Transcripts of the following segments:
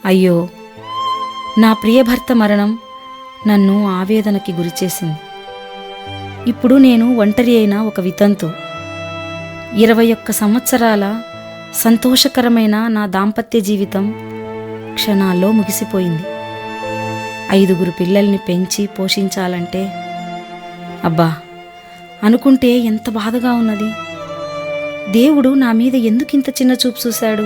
అయ్యో, నా ప్రియభర్త మరణం నన్ను ఆవేదనకి గురిచేసింది. ఇప్పుడు నేను ఒంటరి అయిన ఒక వితంతు. 21 సంవత్సరాల సంతోషకరమైన నా దాంపత్య జీవితం క్షణాల్లో ముగిసిపోయింది. 5 పిల్లల్ని పెంచి పోషించాలంటే అబ్బా అనుకుంటే ఎంత బాధగా ఉన్నది. దేవుడు నా మీద ఎందుకింత చిన్న చూపు చూశాడు?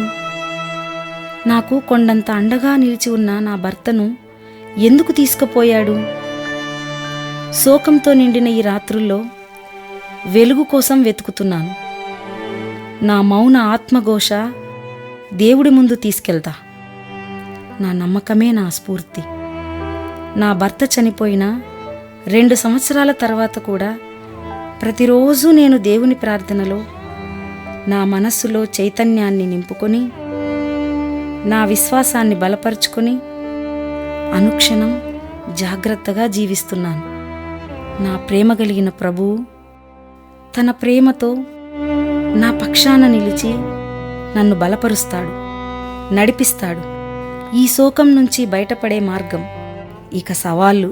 నాకు కొండంత అండగా నిలిచి ఉన్న నా భర్తను ఎందుకు తీసుకుపోయాడు? శోకంతో నిండిన ఈ రాత్రుల్లో వెలుగు కోసం వెతుకుతున్నాను. నా మౌన ఆత్మఘోష దేవుడి ముందు తీసుకెళ్తా. నా నమ్మకమే నా స్ఫూర్తి. నా భర్త చనిపోయిన 2 సంవత్సరాల తర్వాత కూడా ప్రతిరోజు నేను దేవుని ప్రార్థనలో నా మనస్సులో చైతన్యాన్ని నింపుకొని, నా విశ్వాసాన్ని బలపరుచుకొని అనుక్షణం జాగ్రత్తగా జీవిస్తున్నాను. నా ప్రేమ కలిగిన ప్రభువు తన ప్రేమతో నా పక్షాన నిలిచి నన్ను బలపరుస్తాడు, నడిపిస్తాడు. ఈ శోకం నుంచి బయటపడే మార్గం ఇక సవాళ్ళు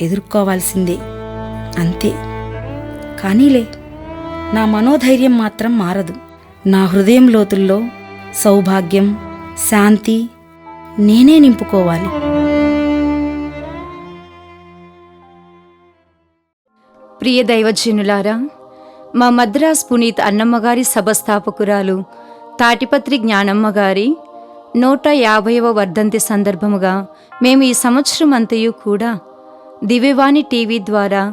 ఎదుర్కోవాల్సిందే, అంతే. కానీలే, నా మనోధైర్యం మాత్రం మారదు. నా హృదయం లోతుల్లో సౌభాగ్యం, శాంతి నేనే నింపుకోవాలి. ప్రియ దైవజనులారా, మా మద్రాస్ పునీత్ అన్నమ్మగారి సభస్థాపకురాలు తాటిపత్రి జ్ఞానమ్మగారి 150వ వర్ధంతి సందర్భముగా మేము ఈ సంవత్సరం అంతయు కూడా దివ్యవాణి టీవీ ద్వారా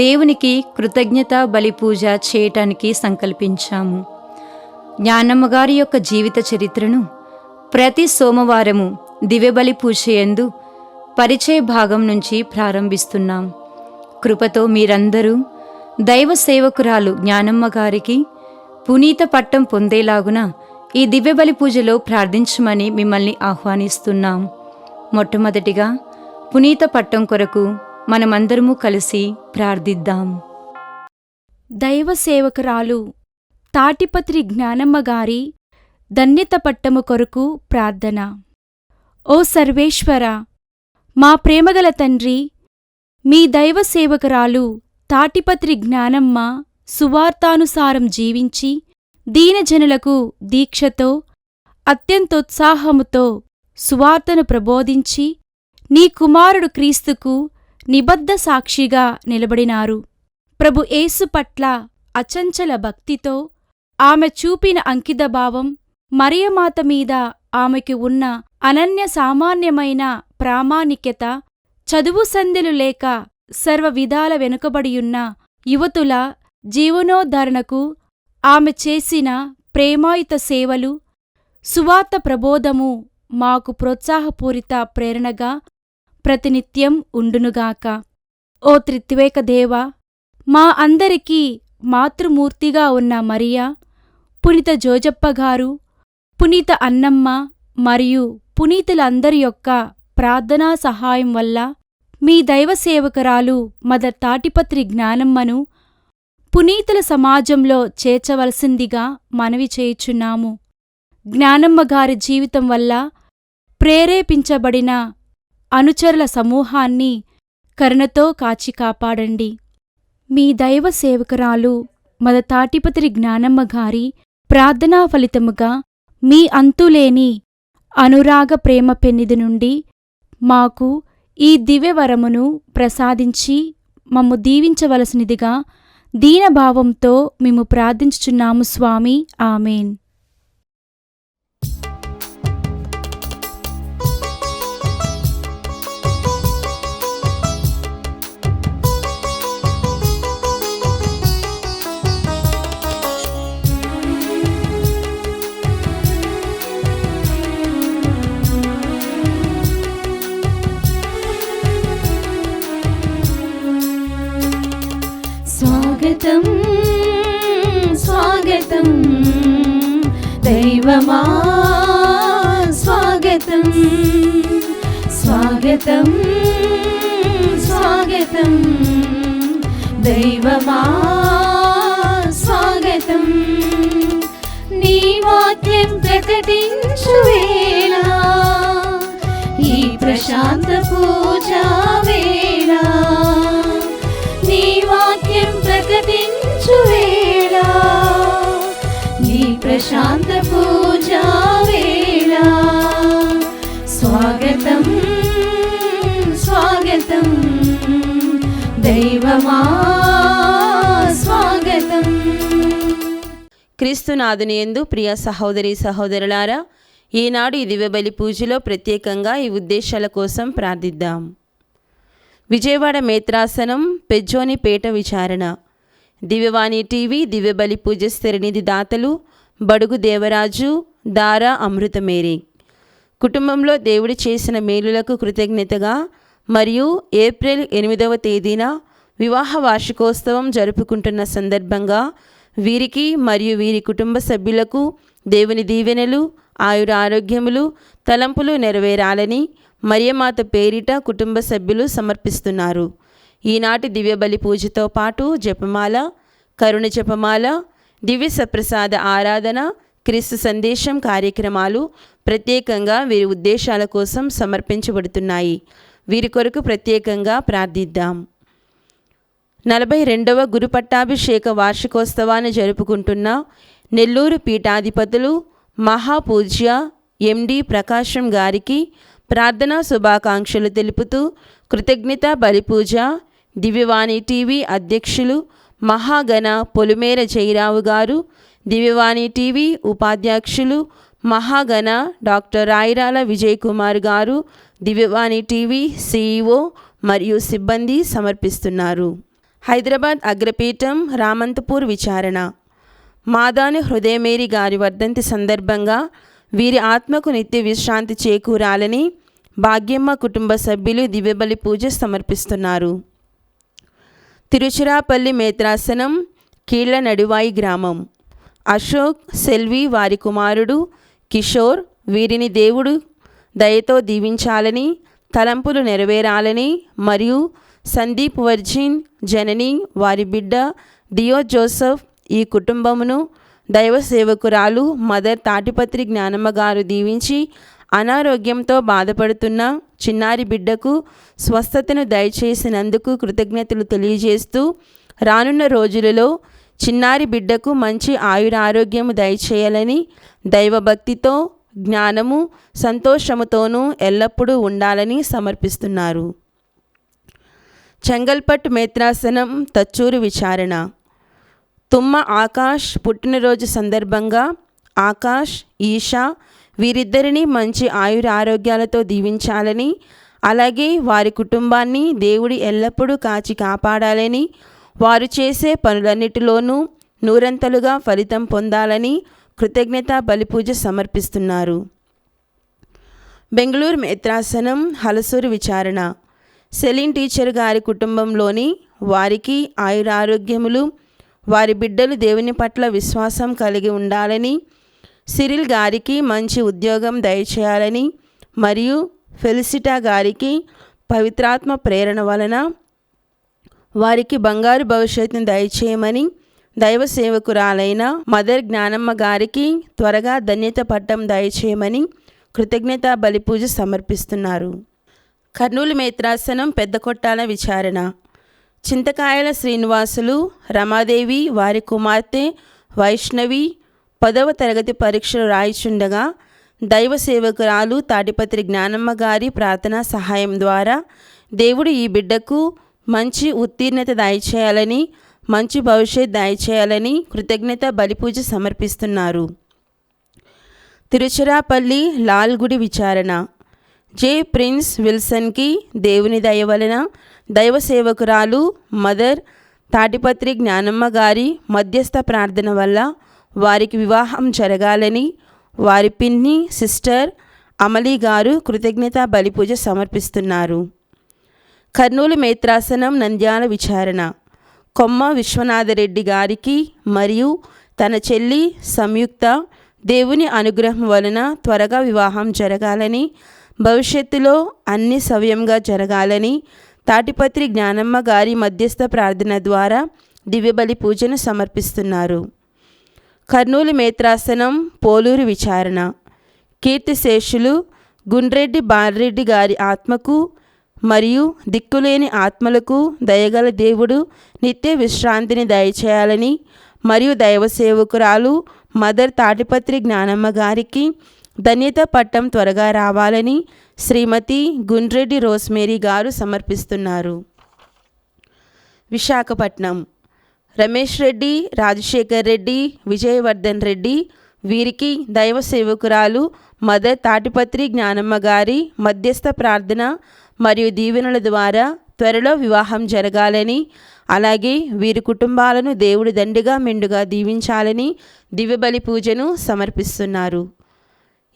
దేవునికి కృతజ్ఞత బలి పూజ చేయటానికి సంకల్పించాము. జ్ఞానమ్మగారి యొక్క జీవిత చరిత్రను ప్రతి సోమవారము దివ్యబలి పూజ యందు పరిచయ భాగం నుంచి ప్రారంభిస్తున్నాం. కృపతో మీరందరూ దైవ సేవకురాలు జ్ఞానమ్మగారికి పునీత పట్టం పొందేలాగున ఈ దివ్యబలి పూజలో ప్రార్థించమని మిమ్మల్ని ఆహ్వానిస్తున్నాం. మొట్టమొదటిగా పునీత పట్టం కొరకు మనమందరము కలిసి ప్రార్థిద్దాం. దైవ సేవకురాలు తాటిపత్రి జ్ఞానమ్మగారి ధన్యత పట్టము కొరకు ప్రార్థన. ఓ సర్వేశ్వర, మా ప్రేమగల తండ్రి, మీ దైవ సేవకురాలు తాటిపత్రి జ్ఞానమ్మ సువార్తానుసారం జీవించి దీనజనులకు దీక్షతో అత్యంతోత్సాహముతో సువార్తను ప్రబోధించి నీ కుమారుడు క్రీస్తుకు నిబద్ధ సాక్షిగా నిలబడినారు. ప్రభు యేసు పట్ల అచంచల భక్తితో ఆమె చూపిన అంకితభావం, మరియమాత మీద ఆమెకు ఉన్న అనన్య సామాన్యమైన ప్రామాణిక్యత, చదువు సంధ్యలు లేక సర్వ విధాల వెనుకబడియున్న యువతుల జీవనోద్ధరణకు ఆమె చేసిన ప్రేమాయుత సేవలు, సువార్త ప్రబోధము మాకు ప్రోత్సాహపూరిత ప్రేరణగా ప్రతినిత్యం ఉండునుగాక. ఓ త్రిత్వేక దేవ, మా అందరికీ మాతృమూర్తిగా ఉన్న మరియా, పునీత జోజప్పగారు, పునీత అన్నమ్మ మరియు పునీతులందరి యొక్క ప్రార్థనా సహాయం వల్ల మీ దైవ సేవకురాలు మదర్ తాటిపత్రి జ్ఞానమ్మను పునీతుల సమాజంలో చేర్చవలసిందిగా మనవి చేయుచున్నాము. జ్ఞానమ్మగారి జీవితం వల్ల ప్రేరేపించబడిన అనుచరుల సమూహాన్ని కరుణతో కాచి కాపాడండి. మీ దైవ సేవకురాలు మదర్ తాటిపత్రి జ్ఞానమ్మగారి ప్రార్థనా ఫలితముగా మీ అంతులేని అనురాగ ప్రేమ పెన్నిది నుండి మాకు ఈ దివ్యవరమును ప్రసాదించి మమ్ము దీవించవలసినదిగా దీనభావంతో మేము ప్రార్థించుచున్నాము స్వామి. ఆమెన్. స్వాగతం స్వాగతం దైవమా, స్వాగతం స్వాగతం స్వాగతం దైవమా, స్వాగతం. నీ వాక్యం ప్రకటించు వేళ ప్రశాంత పూజా వేళ, నీ వాక్యం ప్రకటించు వేళ, నీ ప్రశాంత పూజా వేళ. స్వాగతం స్వాగతం దైవమా స్వాగతం. క్రీస్తునాథుని యందు ప్రియ సహోదరి సహోదరులారా, ఈనాడు ఈ దివ్యబలి పూజలో ప్రత్యేకంగా ఈ ఉద్దేశాల కోసం ప్రార్థిద్దాం. విజయవాడ మేత్రాసనం పెజ్జోనిపేట విచారణ. దివ్యవాణి టీవీ దివ్యబలి పూజ స్థిరనిధి దాతలు బడుగు దేవరాజు, దారా అమృతమేరి. కుటుంబంలో దేవుడు చేసిన మేలులకు కృతజ్ఞతగా మరియు ఏప్రిల్ 8వ తేదీన వివాహ వార్షికోత్సవం జరుపుకుంటున్న సందర్భంగా వీరికి మరియు వీరి కుటుంబ సభ్యులకు దేవుని దీవెనలు, ఆయుర ఆరోగ్యములు, తలంపులు నెరవేరాలని మరియమాత పేరిట కుటుంబ సభ్యులు సమర్పిస్తున్నారు. ఈనాటి దివ్యబలి పూజతో పాటు జపమాల, కరుణ జపమాల, దివ్య సప్రసాద ఆరాధన, క్రీస్తు సందేశం కార్యక్రమాలు ప్రత్యేకంగా వీరి ఉద్దేశాల కోసం సమర్పించబడుతున్నాయి. వీరి కొరకు ప్రత్యేకంగా ప్రార్థిద్దాం. 42వ గురు పట్టాభిషేక వార్షికోత్సవాన్ని జరుపుకుంటున్న నెల్లూరు పీఠాధిపతులు మహాపూజ్య ఎండి ప్రకాశం గారికి ప్రార్థనా శుభాకాంక్షలు తెలుపుతూ కృతజ్ఞత బలిపూజ దివ్యవాణి టీవీ అధ్యక్షులు మహాగణ పొలిమేర జయరావు గారు, దివ్యవాణి టీవీ ఉపాధ్యక్షులు మహాగణ డాక్టర్ రాయిరాల విజయ్ కుమార్ గారు, దివ్యవాణి టీవీ CEO మరియు సిబ్బంది సమర్పిస్తున్నారు. హైదరాబాద్ అగ్రపీఠం రామంతపూర్ విచారణ. మాదాని హృదయమేరి గారి వర్ధంతి సందర్భంగా వీరి ఆత్మకు నిత్య విశ్రాంతి చేకూరాలని భాగ్యమ్మ కుటుంబ సభ్యులు దివ్యబలి పూజ సమర్పిస్తున్నారు. తిరుచిరాపల్లి మేత్రాసనం కీళ్ల నడువాయి గ్రామం. అశోక్, సెల్వి వారి కుమారుడు కిషోర్ వీరిని దేవుడు దయతో దీవించాలని, తలంపులు నెరవేరాలని మరియు సందీప్ వర్జిన్ జనని వారి బిడ్డ డియో జోసెఫ్ ఈ కుటుంబమును దైవ సేవకురాలు మదర్ తాటిపత్రి జ్ఞానమ్మ గారు దీవించి అనారోగ్యంతో బాధపడుతున్న చిన్నారి బిడ్డకు స్వస్థతను దయచేసినందుకు కృతజ్ఞతలు తెలియజేస్తూ రానున్న రోజులలో చిన్నారి బిడ్డకు మంచి ఆయురారోగ్యము దయచేయాలని దైవభక్తితో జ్ఞానము సంతోషముతోనూ ఎల్లప్పుడూ ఉండాలని సమర్పిస్తున్నారు. చెంగల్పట్టు మేత్రాసనం తచ్చూరు విచారణ. తుమ్మ ఆకాష్ పుట్టినరోజు సందర్భంగా ఆకాష్, ఈషా వీరిద్దరిని మంచి ఆయుర ఆరోగ్యాలతో దీవించాలని, అలాగే వారి కుటుంబాన్ని దేవుడి ఎల్లప్పుడూ కాచి కాపాడాలని, వారు చేసే పనులన్నిటిలోనూ నూరంతలుగా ఫలితం పొందాలని కృతజ్ఞత బలిపూజ సమర్పిస్తున్నారు. బెంగళూరు మేత్రాసనం హలసూరు విచారణ. సెలిన్ టీచర్ గారి కుటుంబంలోని వారికి ఆయురారోగ్యములు, వారి బిడ్డలు దేవుని పట్ల విశ్వాసం కలిగి ఉండాలని, సిరిల్ గారికి మంచి ఉద్యోగం దయచేయాలని మరియు ఫెలిసిటా గారికి పవిత్రాత్మ ప్రేరణ వలన వారికి బంగారు భవిష్యత్తును దయచేయమని దైవ సేవకురాలైన మదర్ జ్ఞానమ్మ గారికి త్వరగా ధన్యత పట్టం దయచేయమని కృతజ్ఞత బలిపూజ సమర్పిస్తున్నారు. కర్నూలు మేత్రాసనం పెద్ద కొట్టాల విచారణ. చింతకాయల శ్రీనివాసులు, రమాదేవి వారి కుమార్తె వైష్ణవి 10వ తరగతి పరీక్షలు రాయిచుండగా దైవ సేవకురాలు తాటిపత్రి జ్ఞానమ్మ గారి ప్రార్థనా సహాయం ద్వారా దేవుడు ఈ బిడ్డకు మంచి ఉత్తీర్ణత దయచేయాలని, మంచి భవిష్యత్ దయచేయాలని కృతజ్ఞత బలిపూజ సమర్పిస్తున్నారు. తిరుచిరాపల్లి లాల్గుడి విచారణ. జే ప్రిన్స్ విల్సన్కి దేవుని దయ వలన దైవ సేవకురాలు మదర్ తాటిపత్రి జ్ఞానమ్మ గారి మధ్యస్థ ప్రార్థన వల్ల వారికి వివాహం జరగాలని వారి పిన్ని సిస్టర్ అమలీ గారు కృతజ్ఞత బలిపూజ సమర్పిస్తున్నారు. కర్నూలు మేత్రాసనం నంద్యాల విచారణ. కొమ్మ విశ్వనాథరెడ్డి గారికి మరియు తన చెల్లి సంయుక్త దేవుని అనుగ్రహం వలన త్వరగా వివాహం జరగాలని, భవిష్యత్తులో అన్ని సవ్యంగా జరగాలని తాటిపత్రి జ్ఞానమ్మ గారి మధ్యస్థ ప్రార్థన ద్వారా దివ్యబలి పూజను సమర్పిస్తున్నారు. కర్నూలు మేత్రాసనం పోలూరు విచారణ. కీర్తిశేషులు గుండ్రెడ్డి బాలరెడ్డి గారి ఆత్మకు మరియు దిక్కులేని ఆత్మలకు దయగల దేవుడు నిత్య విశ్రాంతిని దయచేయాలని మరియు దైవ సేవకురాలు మదర్ తాటిపత్రి జ్ఞానమ్మ గారికి ధన్యత పట్టం త్వరగా రావాలని శ్రీమతి గుండ్రెడ్డి రోస్మేరీ గారు సమర్పిస్తున్నారు. విశాఖపట్నం రమేష్ రెడ్డి, రాజశేఖర్ రెడ్డి, విజయవర్ధన్ రెడ్డి వీరికి దైవ సేవకురాలు మదర్ తాటిపత్రి జ్ఞానమ్మ గారి మధ్యస్థ ప్రార్థన మరియు దీవెనల ద్వారా త్వరలో వివాహం జరగాలని, అలాగే వీరి కుటుంబాలను దేవుడి దండిగా మెండుగా దీవించాలని దివ్యబలి పూజను సమర్పిస్తున్నారు.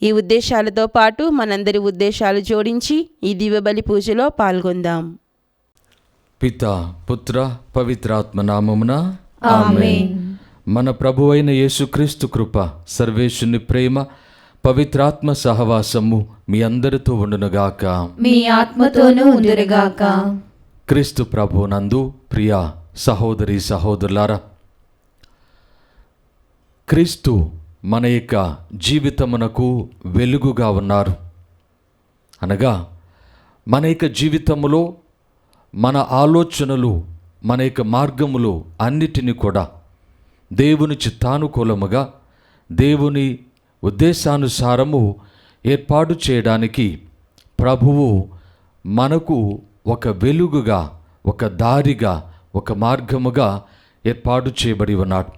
ఈ ఉద్దేశాలతో పాటు మనందరి ఉద్దేశాలు జోడించి ఈ దివ్యబలి పూజలో పాల్గొందాం. పిత పుత్ర పవిత్రాత్మ నామమున ఆమేన్. మన ప్రభువైన యేసుక్రీస్తు కృప, సర్వేశుని ప్రేమ, పవిత్రాత్మ సహవాసము మీ అందరితో ఉండునుగాక. మీ ఆత్మతోనూ ఉందురుగాక. క్రీస్తు ప్రభునందు ప్రియ సహోదరి సహోదరులారా, క్రీస్తు మన యొక్క జీవితమునకు వెలుగుగా ఉన్నారు. అనగా మన యొక్క జీవితములో మన ఆలోచనలు, మన యొక్క మార్గములు అన్నిటినీ కూడా దేవుని చిత్తానుకూలముగా, దేవుని ఉద్దేశానుసారము ఏర్పాటు చేయడానికి ప్రభువు మనకు ఒక వెలుగుగా, ఒక దారిగా, ఒక మార్గముగా ఏర్పాటు చేయబడి ఉన్నాడు.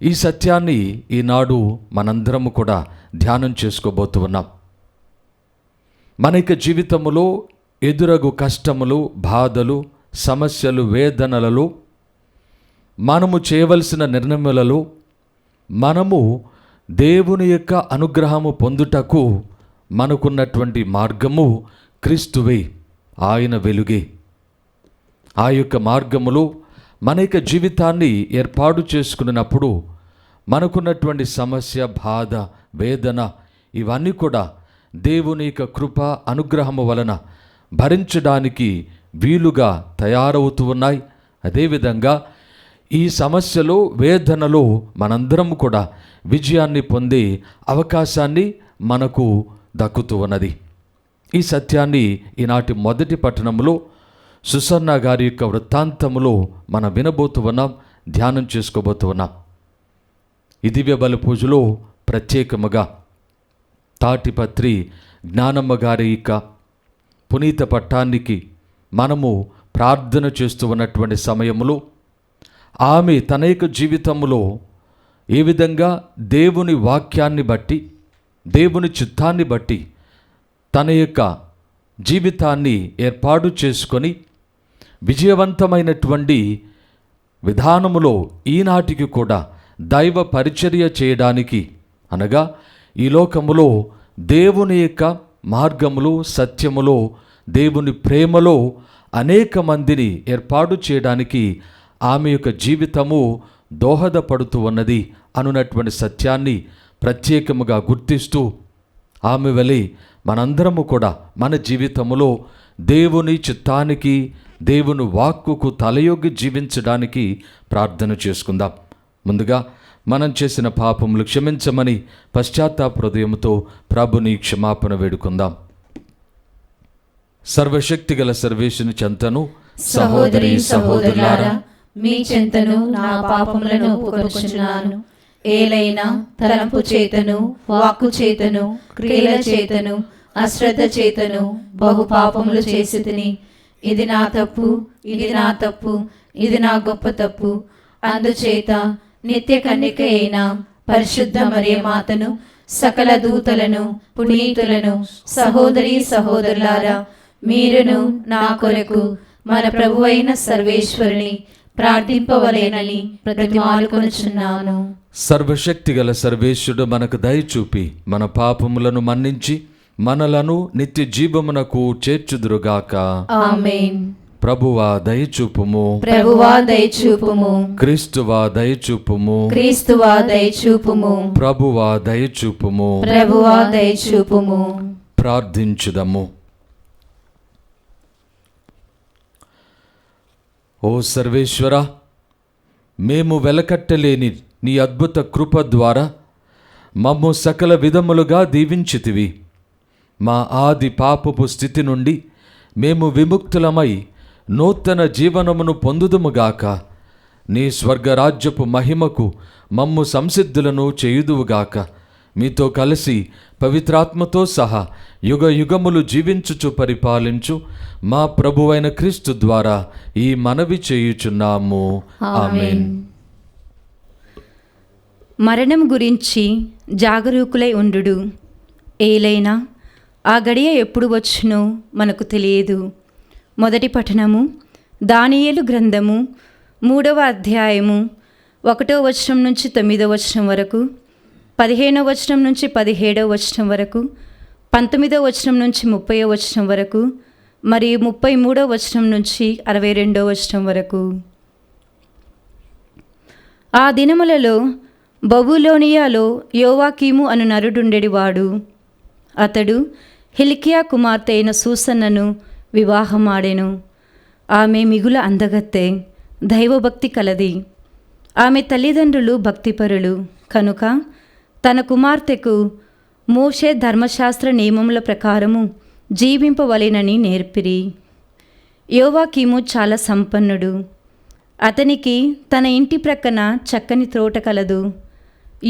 ఈ సత్యాన్ని ఈనాడు మనందరము కూడా ధ్యానం చేసుకోబోతూ ఉన్నాం. మన యొక్క జీవితములో ఎదురగు కష్టములు, బాధలు, సమస్యలు, వేదనలలో మనము చేయవలసిన నిర్ణయములలో మనము దేవుని యొక్క అనుగ్రహము పొందుటకు మనకున్నటువంటి మార్గము క్రీస్తువే, ఆయన వెలుగే. ఆ యొక్క మార్గములో మన యొక్క జీవితాన్ని ఏర్పాటు చేసుకున్నప్పుడు మనకున్నటువంటి సమస్య, బాధ, వేదన ఇవన్నీ కూడా దేవుని యొక్క కృప, అనుగ్రహము వలన భరించడానికి వీలుగా తయారవుతూ ఉన్నాయి. అదేవిధంగా ఈ సమస్యలో, వేదనలో మనందరం కూడా విజయాన్ని పొందే అవకాశాన్ని మనకు దక్కుతూ ఉన్నది. ఈ సత్యాన్ని ఈనాటి మొదటి పట్టణంలో సుసన్న గారి యొక్క వృత్తాంతములో మనం వినబోతూ ఉన్నాం, ధ్యానం చేసుకోబోతూ ఉన్నాం. ఈ దివ్య బలి పూజలో ప్రత్యేకముగా తాటిపత్రి జ్ఞానమ్మ గారి యొక్క పునీత పట్టానికి మనము ప్రార్థన చేస్తూ ఉన్నటువంటి సమయంలో ఆమె తన యొక్క జీవితంలో ఏ విధంగా దేవుని వాక్యాన్ని బట్టి, దేవుని చిత్తాన్ని బట్టి తన యొక్క జీవితాన్ని ఏర్పాటు చేసుకొని విజయవంతమైనటువంటి విధానములో ఈనాటికి కూడా దైవ పరిచర్య చేయడానికి, అనగా ఈ లోకములో దేవుని యొక్క మార్గములో, సత్యములో, దేవుని ప్రేమలో అనేక మందిని ఏర్పాటు చేయడానికి ఆమె యొక్క జీవితము దోహదపడుతూ ఉన్నది అనున్నటువంటి సత్యాన్ని ప్రత్యేకముగా గుర్తిస్తూ ఆమె వలె మనందరము కూడా మన జీవితములో దేవుని చిత్తానికి, దేవుని వాక్కుకు తలయొగ్గి జీవించడానికి ప్రార్థన చేసుకుందాం. ముందుగా మనం చేసిన పాపములు క్షమించమని పశ్చాత్తాప హృదయంతో ప్రభుని క్షమాపణ వేడుకుందాం. సర్వశక్తిగల సర్వేశుని చెంతను సహోదరి సహోదరులారా, మీ చెంతను నా పాపములను ఒప్పుకొనుచున్నాను. ఏలైనా తలంపు చేతను, వాక్కు చేతను, క్రియల చేతను, అశ్రద్ధ చేతను బహు పాపములు చేసి తిని, ఇది నా తప్పు, ఇది నా తప్పు, ఇది నా గొప్ప తప్పు. అందుచేత నిత్య కన్యక అయిన పరిశుద్ధ మరియమాతను, సకల దూతలను, పునీతులను, సహోదరి సహోదరులారా, మీరును నా కొరకు మన ప్రభువైన సర్వేశ్వరుని ప్రార్థింపవలేనని ప్రతిమాలుకొనుచున్నాను. సర్వశక్తిగల సర్వేశ్వరుడు మనకు దయ చూపి మన పాపములను మన్నించి మనలను నిత్య జీవమునకు చేర్చుదురుగాక. ఆమేన్. ప్రభువా దయచూపుము, ప్రభువా దయచూపుము, క్రీస్తువా దయచూపుము, క్రీస్తువా దయచూపుము, ప్రభువా దయచూపుము. ప్రభువా దయచూపుము. ప్రార్థించుదము. ఓ సర్వేశ్వర, మేము వెలకట్టలేని నీ అద్భుత కృప ద్వారా మమ్ము సకల విధములుగా దీవించితివి. మా ఆది పాపపు స్థితి నుండి మేము విముక్తులమై నూతన జీవనమును పొందుదుముగాక. నీ స్వర్గరాజ్యపు మహిమకు మమ్ము సంసిద్ధులను చేయుదువుగాక. మీతో కలిసి పవిత్రాత్మతో సహా యుగ యుగములు జీవించుచు పరిపాలించు మా ప్రభువైన క్రీస్తు ద్వారా ఈ మనవి చేయుచున్నాము. ఆమేన్. మరణం గురించి జాగరూకులై ఉండుడు. ఏలైనా ఆ గడియ ఎప్పుడు వచ్చునో మనకు తెలియదు. మొదటి పఠనము దానియేలు గ్రంథము 3వ అధ్యాయము 1వ వచనం నుంచి 9వ వచనం వరకు, 15వ వచనం నుంచి 17వ వచనం వరకు, 19వ వచనం నుంచి 30వ వచనం వరకు మరియు 33వ వచనం నుంచి 62వ వచనం వరకు. ఆ దినములలో బబులోనియాలో యోవాకీము అను నరుడుండెడివాడు. అతడు హిల్కియా కుమార్తె అయిన సూసన్నను వివాహమాడెను. ఆమె మిగుల అందగత్తె, దైవభక్తి కలది. ఆమె తల్లిదండ్రులు భక్తిపరులు కనుక తన కుమార్తెకు మోషే ధర్మశాస్త్ర నియమముల ప్రకారము జీవింపవలెనని నేర్పిరి. యోవాకీము చాలా సంపన్నుడు. అతనికి తన ఇంటి ప్రక్కన చక్కని తోట కలదు.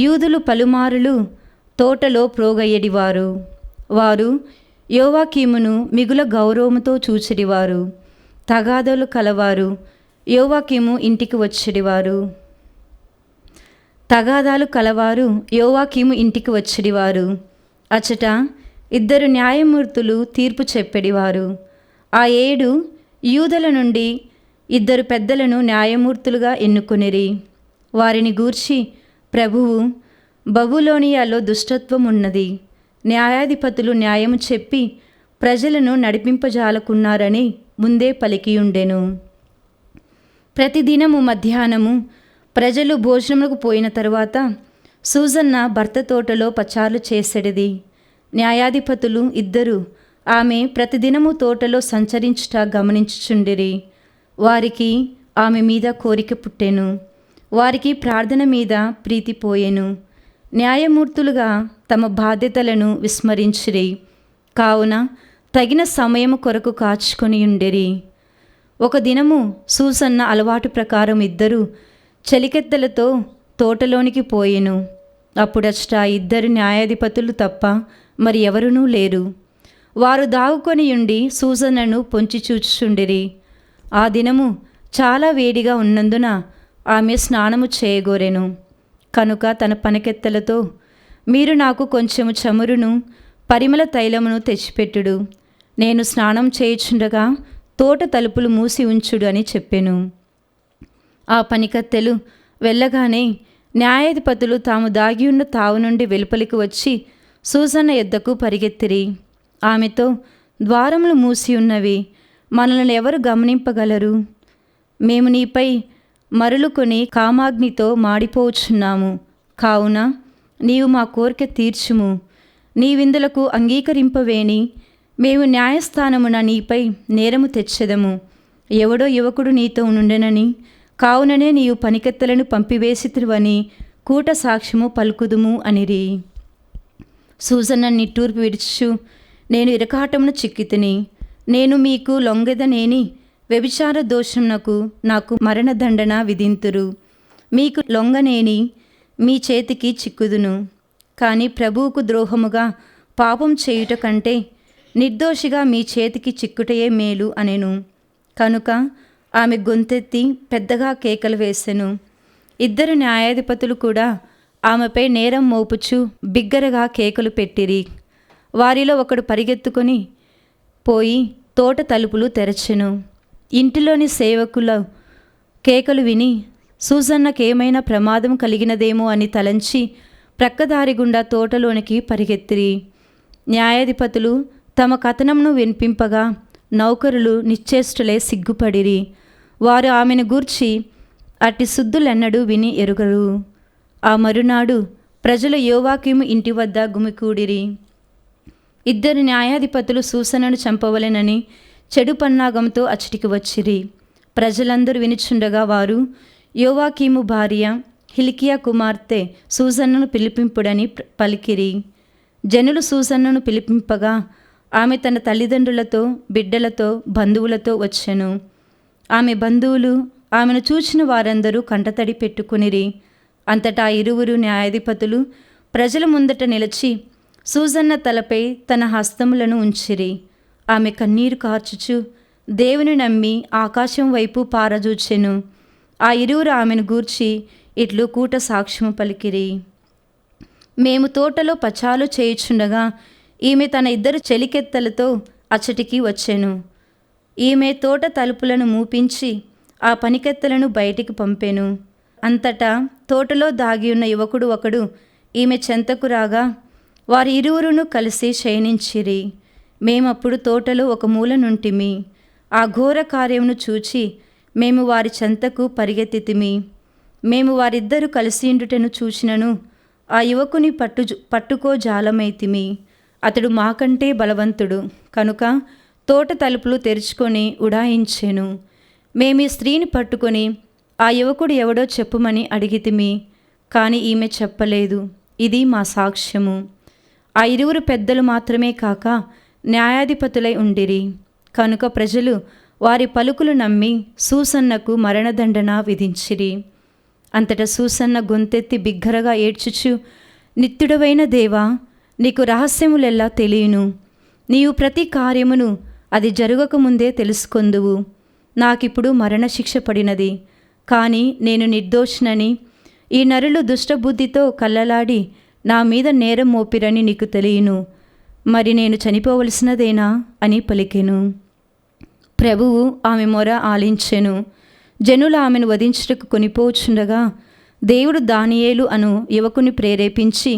యూదులు పలుమారులు తోటలో ప్రోగయ్యడివారు. వారు యోవాకీమును మిగుల గౌరవముతో చూచెడివారు. తగాదలు కలవారు యోవాకీము ఇంటికి వచ్చేడివారు. తగాదాలు కలవారు యోవాకీము ఇంటికి వచ్చేడివారు. అచట 2 న్యాయమూర్తులు తీర్పు చెప్పేడివారు. ఆ 7 యూదుల నుండి 2 పెద్దలను న్యాయమూర్తులుగా ఎన్నుకొనిరి. వారిని గూర్చి ప్రభువు, బబులోనియాలో దుష్టత్వం ఉన్నది, న్యాయాధిపతులు న్యాయము చెప్పి ప్రజలను నడిపింపజాలకున్నారని ముందే పలికియుండెను. ప్రతిదినము మధ్యాహ్నము ప్రజలు భోజనములకు పోయిన తరువాత సూజన్న భర్త తోటలో పచార్లు చేసెడిది. న్యాయాధిపతులు 2 ఆమె ప్రతిదినము తోటలో సంచరించుట గమనించుచుండిరి. వారికి ఆమె మీద కోరిక పుట్టెను. వారికి ప్రార్థన మీద ప్రీతి పోయెను. న్యాయమూర్తులుగా తమ బాధ్యతలను విస్మరించిరి. కావున తగిన సమయము కొరకు కాచుకొని ఉండిరి. ఒక దినము సూసన్న అలవాటు ప్రకారం 2 చెలికెత్తలతో తోటలోనికి పోయెను. అప్పుడచ్చట 2 న్యాయాధిపతులు తప్ప మరి ఎవరునూ లేరు. వారు దాగుకొని ఉండి సూసన్నను పొంచి చూచుచుండిరి. ఆ దినము చాలా వేడిగా ఉన్నందున ఆమె స్నానము చేయగోరెను. కనుక తన పనికెత్తలతో, మీరు నాకు కొంచెము చమురును పరిమళ తైలమును తెచ్చిపెట్టుడు, నేను స్నానం చేయుచుండగా తోట తలుపులు మూసి ఉంచుడు అని చెప్పెను. ఆ పనికత్తెలు వెళ్ళగానే న్యాయాధిపతులు తాము దాగియున్న తావు నుండి వెలుపలికి వచ్చి సూసన్న యొద్దకు పరిగెత్తిరి. ఆమెతో, ద్వారములు మూసి ఉన్నవి, మనల్ని ఎవరు గమనింపగలరు? మేము నీపై మరలుకొని కామాగ్నితో మాడిపోవచ్చున్నాము. కావున నీవు మా కోరిక తీర్చుము. నీవిందులకు అంగీకరింపవేని మేము న్యాయస్థానమున నీపై నేరము తెచ్చెదము. ఎవడో యువకుడు నీతో నుండెనని, కావుననే నీవు పనికెత్తలను పంపివేసితివని కూట సాక్ష్యము పలుకుదుము అనిరి. సూసన్న నిట్టూర్పు విడుచు, నేను ఇరకాటమును చిక్కితిని, నేను మీకు లొంగెదనేని వ్యభిచార దోషమునకు నాకు మరణదండన విధింతురు. మీకు లొంగనేని మీ చేతికి చిక్కుదును. కానీ ప్రభువుకు ద్రోహముగా పాపం చేయుట కంటే నిర్దోషిగా మీ చేతికి చిక్కుటయే మేలు అనెను. కనుక ఆమె గొంతెత్తి పెద్దగా కేకలు వేసెను. 2 న్యాయాధిపతులు కూడా ఆమెపై నేరం మోపుచు బిగ్గరగా కేకలు పెట్టిరి. వారిలో ఒకడు పరిగెత్తుకొని పోయి తోట తలుపులు తెరచెను. ఇంటిలోని సేవకుల కేకలు విని సూసన్నకేమైనా ప్రమాదం కలిగినదేమో అని తలంచి ప్రక్కదారి గుండా తోటలోనికి పరిగెత్తిరి. న్యాయాధిపతులు తమ కథనంను వినిపింపగా నౌకరులు నిశ్చేష్టులే సిగ్గుపడిరి. వారు ఆమెను గూర్చి అట్టి శుద్ధులెన్నడూ విని ఎరుగరు. ఆ మరునాడు ప్రజలు యోవాకీము ఇంటి వద్ద గుమికూడిరి. 2 న్యాయాధిపతులు సూసన్నను చంపవలెనని చెడు పన్నాగంతో అచ్చటికి వచ్చిరి. ప్రజలందరూ వినుచుండగా వారు యోవాకీము భార్య హిల్కియా కుమార్తె సూసన్నను పిలిపింపుడని పలికిరి. జనులు సూసన్నను పిలిపింపగా ఆమె తన తల్లిదండ్రులతో, బిడ్డలతో, బంధువులతో వచ్చెను. ఆమె బంధువులు ఆమెను చూచిన వారందరూ కంటతడి పెట్టుకునిరి. అంతటా ఇరువురు న్యాయాధిపతులు ప్రజల ముందట నిలిచి సూసన్న తలపై తన హస్తములను ఉంచిరి. ఆమె కన్నీరు కార్చుచు దేవుని నమ్మి ఆకాశం వైపు పారజూచెను. ఆ ఇరువురు ఆమెను గూర్చి ఇట్లు కూట సాక్ష్యము పలికిరి. మేము తోటలో పచాలు చేయుచుండగా ఈమె తన 2 చెలికెత్తలతో అచ్చటికి వచ్చెను. ఈమె తోట తలుపులను మూపించి ఆ పనికెత్తలను బయటికి పంపెను. అంతటా తోటలో దాగి ఉన్న యువకుడు ఒకడు ఈమె చెంతకు రాగా వారి ఇరువురును కలిసి శయనించిరి. మేమప్పుడు తోటలో ఒక మూల నుంటిమి. ఆ ఘోర కార్యమును చూచి మేము వారి చెంతకు పరిగెత్తితిమి. మేము వారిద్దరూ కలిసిండుటను చూచినను ఆ యువకుని పట్టుకో జాలమైతిమి. అతడు మాకంటే బలవంతుడు కనుక తోట తలుపులు తెరుచుకొని ఉడాయించెను. మేమీ స్త్రీని పట్టుకొని ఆ యువకుడు ఎవడో చెప్పుమని అడిగితిమి. కాని ఈమె చెప్పలేదు. ఇది మా సాక్ష్యము. ఆ ఇరువురు పెద్దలు మాత్రమే కాక న్యాయాధిపతులై ఉండిరి. కనుక ప్రజలు వారి పలుకులు నమ్మి సూసన్నకు మరణదండన విధించిరి. అంతటా సూసన్న గొంతెత్తి బిగ్గరగా ఏడ్చుచు, నిత్యుడవైన దేవా, నీకు రహస్యములెల్లా తెలియను. నీవు ప్రతి కార్యమును అది జరగకముందే తెలుసుకొందువు. నాకిప్పుడు మరణశిక్ష పడినది. కానీ నేను నిర్దోషినని ఈ నరులు దుష్టబుద్ధితో కల్లలాడి నా మీద నేరం మోపిరని నీకు తెలియను. మరి నేను చనిపోవలసినదేనా అని పలికెను. ప్రభువు ఆమె మొర ఆలించెను. జనులు ఆమెను వధించుటకు కొనిపోచుండగా దేవుడు దానియేలు అను యువకుని ప్రేరేపించి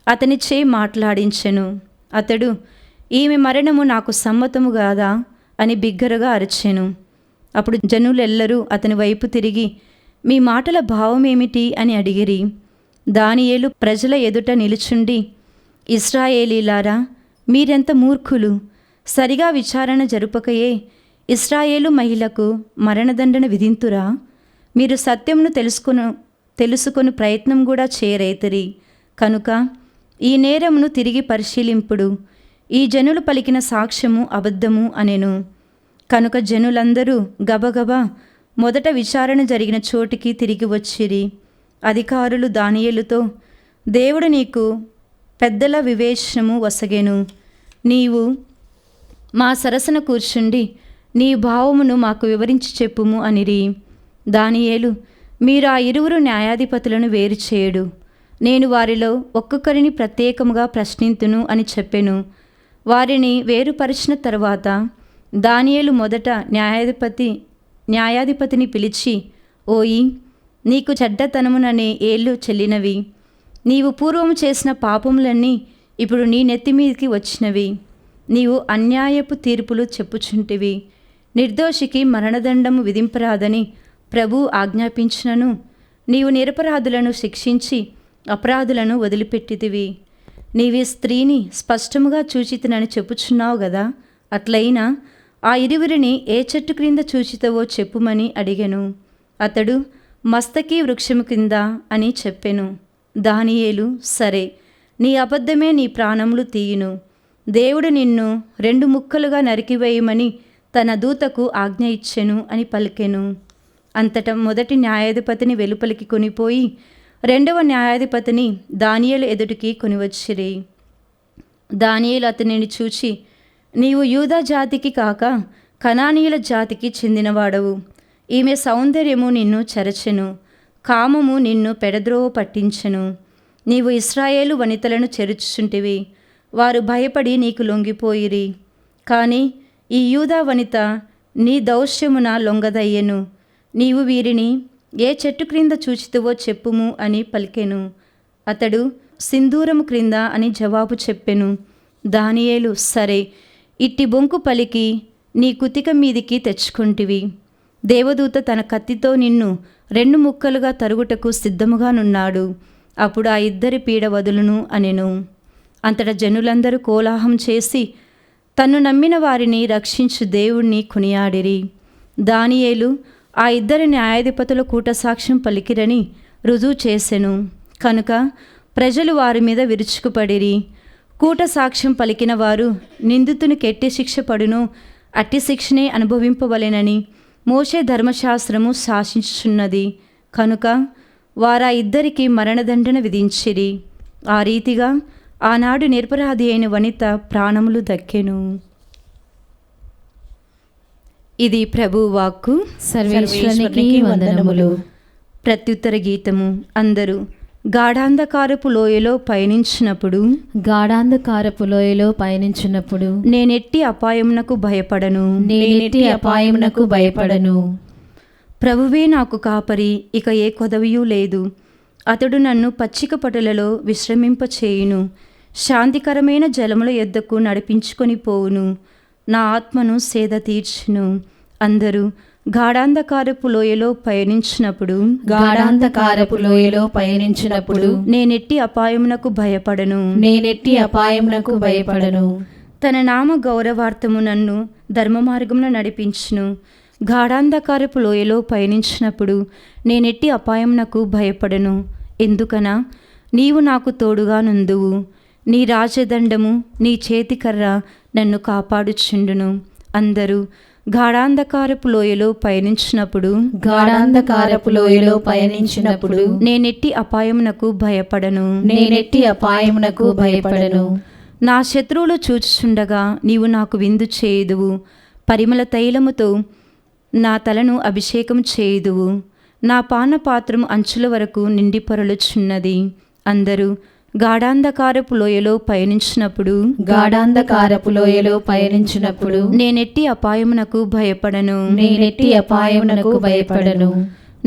అతనిచే మాట్లాడించెను. అతడు, ఈమె మరణము నాకు సమ్మతము కాదా అని బిగ్గరగా అరచెను. అప్పుడు జనులెల్లరూ అతని వైపు తిరిగి, మీ మాటల భావమేమిటి అని అడిగిరి. దానియేలు ప్రజల ఎదుట నిలుచుండి, ఇశ్రాయేలీలారా, మీరెంత మూర్ఖులు! సరిగా విచారణ జరుపకయే ఇశ్రాయేలు మహిళకు మరణదండన విధింతురా? మీరు సత్యమును తెలుసుకొని ప్రయత్నం కూడా చేయరైతిరి. కనుక ఈ నేరమును తిరిగి పరిశీలింపుడు. ఈ జనులు పలికిన సాక్ష్యము అబద్ధము అనెను. కనుక జనులందరూ గబగబా మొదట విచారణ జరిగిన చోటికి తిరిగి వచ్చిరి. అధికారులు దానియేలుతో, దేవుడు నీకు పెద్దల వివేచనము వసగెను. నీవు మా సరసన కూర్చుండి నీ భావమును మాకు వివరించి చెప్పుము అనిరి. దానియేలు, మీరు ఆ ఇరువురు న్యాయాధిపతులను వేరు చేయుడు. నేను వారిలో ఒక్కొక్కరిని ప్రత్యేకముగా ప్రశ్నింతును అని చెప్పెను. వారిని వేరుపరిచిన తరువాత దానియేలు మొదట న్యాయాధిపతిని పిలిచి, ఓయి, నీకు చెడ్డతనముననే ఏళ్ళు చెల్లినవి. నీవు పూర్వము చేసిన పాపములన్నీ ఇప్పుడు నీ నెత్తిమీదికి వచ్చినవి. నీవు అన్యాయపు తీర్పులు చెప్పుచుంటివి. నిర్దోషికి మరణదండము విధింపరాదని ప్రభు ఆజ్ఞాపించినను నీవు నిరపరాధులను శిక్షించి అపరాధులను వదిలిపెట్టితివి. నీవీ స్త్రీని స్పష్టముగా చూచితినని చెప్పుచున్నావు గదా. అట్లయినా ఆ ఇరువురిని ఏ చెట్టు క్రింద చూచితవో చెప్పుమని అడిగెను. అతడు, మస్తకి వృక్షము కింద అని చెప్పెను. దానియేలు, సరే, నీ అబద్ధమే నీ ప్రాణములు తీయును. దేవుడు నిన్ను 2 ముక్కలుగా నరికివేయమని తన దూతకు ఆజ్ఞ ఇచ్చెను అని పలికెను. అంతటా మొదటి న్యాయాధిపతిని వెలుపలికి కొనిపోయి 2వ న్యాయాధిపతిని దానియేలు ఎదుటికి కొనివచ్చిరి. దానియేలు అతనిని చూచి, నీవు యూదా జాతికి కాక కనానీయుల జాతికి చెందినవాడవు. ఈమె సౌందర్యము నిన్ను చెరచెను, కామము నిన్ను పెడద్రోవ పట్టించెను. నీవు ఇశ్రాయేలు వనితలను చెరుచుచుంటివి. వారు భయపడి నీకు లొంగిపోయిరి. కానీ ఈ యూదా వనిత నీ దౌష్యమున లొంగదయ్యెను. నీవు వీరిని ఏ చెట్టు క్రింద చూచితువో చెప్పుము అని పలికెను. అతడు, సింధూరము క్రింద అని జవాబు చెప్పెను. దానియేలు, సరే, ఇట్టి బొంకు పలికి నీ కుతిక మీదికి తెచ్చుకొంటివి. దేవదూత తన కత్తితో నిన్ను 2 ముక్కలుగా తరుగుటకు సిద్ధముగానున్నాడు. అప్పుడు ఆ 2 పీడ వదులును అనెను. అంతటా జనులందరూ కోలాహం చేసి తన్ను నమ్మిన వారిని రక్షించు దేవుణ్ణి కొనియాడిరి. దానియేలు ఆ 2 న్యాయాధిపతుల కూటసాక్ష్యం పలికిరని రుజువు చేసెను. కనుక ప్రజలు వారి మీద విరుచుకుపడిరి. కూట సాక్ష్యం పలికిన వారు నిందితుని కెట్టి శిక్ష పడును, అట్టి శిక్షనే అనుభవింపవలెనని మోషే ధర్మశాస్త్రము శాసించుచున్నది. కనుక వారా ఇద్దరికి మరణదండన విధించిరి. ఆ రీతిగా ఆనాడు నిరపరాధి అయిన వనిత ప్రాణములు దక్కెను. ఇది ప్రభు వాక్కు. సర్వేశ్వరునికి వందనములు. ప్రత్యుత్తర గీతము. అందరూ గాఢాంధకారపు లోయలో పయనించినప్పుడు, గాఢాంధకారపు లోయలో పయనించినప్పుడు నేనెట్టి అపాయమునకు భయపడను, నేనెట్టి అపాయమునకు భయపడను. ప్రభువే నాకు కాపరి, ఇక ఏ కొదవియూ లేదు. అతడు నన్ను పచ్చిక పటులలో విశ్రమింపచేయును, శాంతికరమైన జలముల యొద్దకు నడిపించుకొని పోవును, నా ఆత్మను సేద తీర్చును. అందరూ గాఢాంధకారపు లోయలో పయనించినప్పుడు, గాఢాంధకారపు లోయలో పయనించినప్పుడు నేనెట్టి అపాయమునకు భయపడను, నేనెట్టి అపాయమునకు భయపడను. తన నామ గౌరవార్థము నన్ను ధర్మ మార్గమున నడిపించును. గాఢాంధకారపు లోయలో పయనించినప్పుడు నేనెట్టి అపాయమునకు భయపడను. ఎందుకనా, నీవు నాకు తోడుగా నుందువు, నీ రాజదండము నీ చేతికర్ర నన్ను కాపాడుచుండును. అందరూ గాఢాంధకారపు లోయలో పయనించినప్పుడు, గాఢాంధకారపు లోయలో పయనించినప్పుడు నేనెట్టి అపాయమునకు భయపడను, నేనెట్టి అపాయమునకు భయపడను. నా శత్రువులు చూచుచుండగా నీవు నాకు విందు చేయుదువు, పరిమళ తైలముతో నా తలను అభిషేకం చేయుదువు, నా పానపాత్రము అంచుల వరకు నిండి పొరలుచున్నది. అందరూ గాఢాంధకారపు లోయలో పయనించినప్పుడు, గాఢాంధకారపు లోయలో పయనించినప్పుడు నేనెట్టి అపాయమునకు భయపడను, నేనెట్టి అపాయమునకు భయపడను.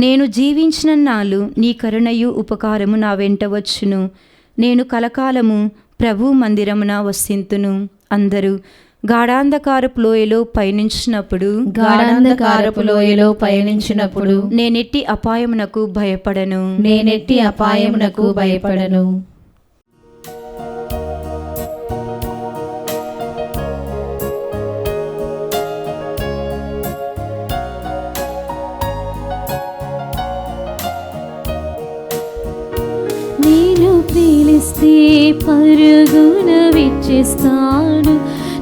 నేను జీవించిన నాళ్ళు నీ కరుణయు ఉపకారము నా వెంట వచ్చును. నేను కలకాలము ప్రభు మందిరమున వసింతును. అందరూ గాఢాంధకారపు లోయలో పయనించినప్పుడు, గాఢాంధకారపు లోయలో పయనించినప్పుడు నేనెట్టి అపాయమునకు భయపడను, నేనెట్టి అపాయమునకు భయపడను. నేను పిలిస్తే పరుగున విచ్చేస్తాడు,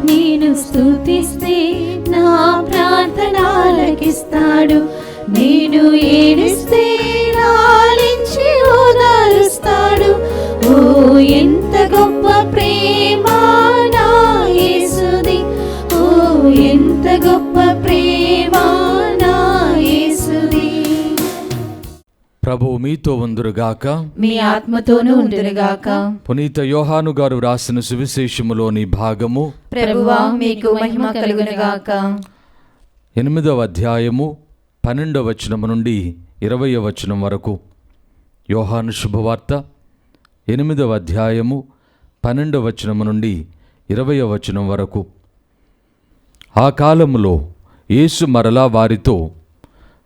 నేను స్తుతిస్తే నా ప్రార్థన ఆలకిస్తాడు, నేను ఏడిస్తే లాలించి ఓదారుస్తాడు. ఓ ఎంత గొప్ప ప్రేమ నా యేసుది, ఓ ఎంత గొప్ప ప్రేమ నా యేసుది. ప్రభువు మీతో ఉందురుగాక, మీ ఆత్మతోనూ ఉండురుగాక. పునీత యోహాను గారు రాసిన సువిశేషములోని భాగము. ప్రభువా మీకు మహిమ కలుగునుగాక. 8వ అధ్యాయము 12వ వచనము నుండి 20వ వచనం వరకు. యోహాను శుభవార్త 8వ అధ్యాయము 12వ వచనము నుండి 20వ వచనం వరకు. ఆ కాలములో యేసు మరలా వారితో,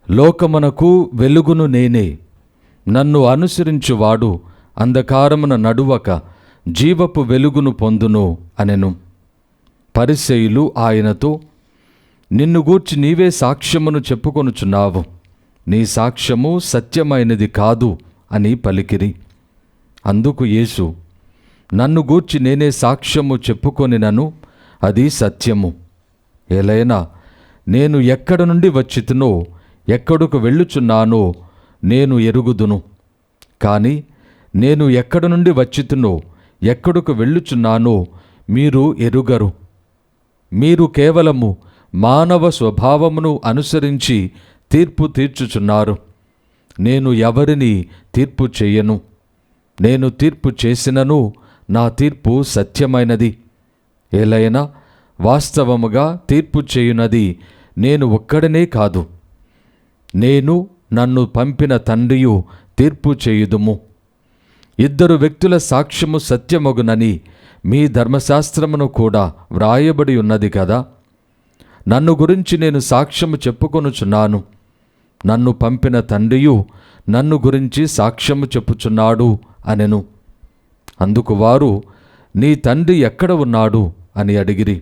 లోకమునకు వెలుగును నేనే, నన్ను అనుసరించువాడు అంధకారమున నడువక జీవపు వెలుగును పొందును అనెను. పరిసయ్యులు ఆయనతో, నిన్ను గూర్చి నీవే సాక్ష్యమును చెప్పుకొనుచున్నావు, నీ సాక్ష్యము సత్యమైనది కాదు అని పలికిరి. అందుకు యేసు, నన్ను గూర్చి నేనే సాక్ష్యము చెప్పుకొనినను అది సత్యము. ఏలైనా నేను ఎక్కడ నుండి వచ్చితినో ఎక్కడకు వెళ్ళుచున్నానో నేను ఎరుగుదును, కానీ నేను ఎక్కడ నుండి వచ్చితినో ఎక్కడకు వెళ్ళుచున్నానో మీరు ఎరుగరు. మీరు కేవలము మానవ స్వభావమును అనుసరించి తీర్పు తీర్చుచున్నారు. నేను ఎవరిని తీర్పు చెయ్యను. నేను తీర్పు చేసినను నా తీర్పు సత్యమైనది. ఏలైనా వాస్తవముగా తీర్పు చేయునది నేను ఒక్కడనే కాదు, నేను నన్ను పంపిన తండ్రియు తీర్పు చేయుదుము. 2 వ్యక్తుల సాక్ష్యము సత్యమగునని మీ ధర్మశాస్త్రమును కూడా వ్రాయబడి ఉన్నది కదా. నన్ను గురించి నేను సాక్ష్యము చెప్పుకొనుచున్నాను, నన్ను పంపిన తండ్రియు నన్ను గురించి సాక్ష్యము చెప్పుచున్నాడు అనెను. అందుకు వారు, నీ తండ్రి ఎక్కడ ఉన్నాడు అని అడిగిరి.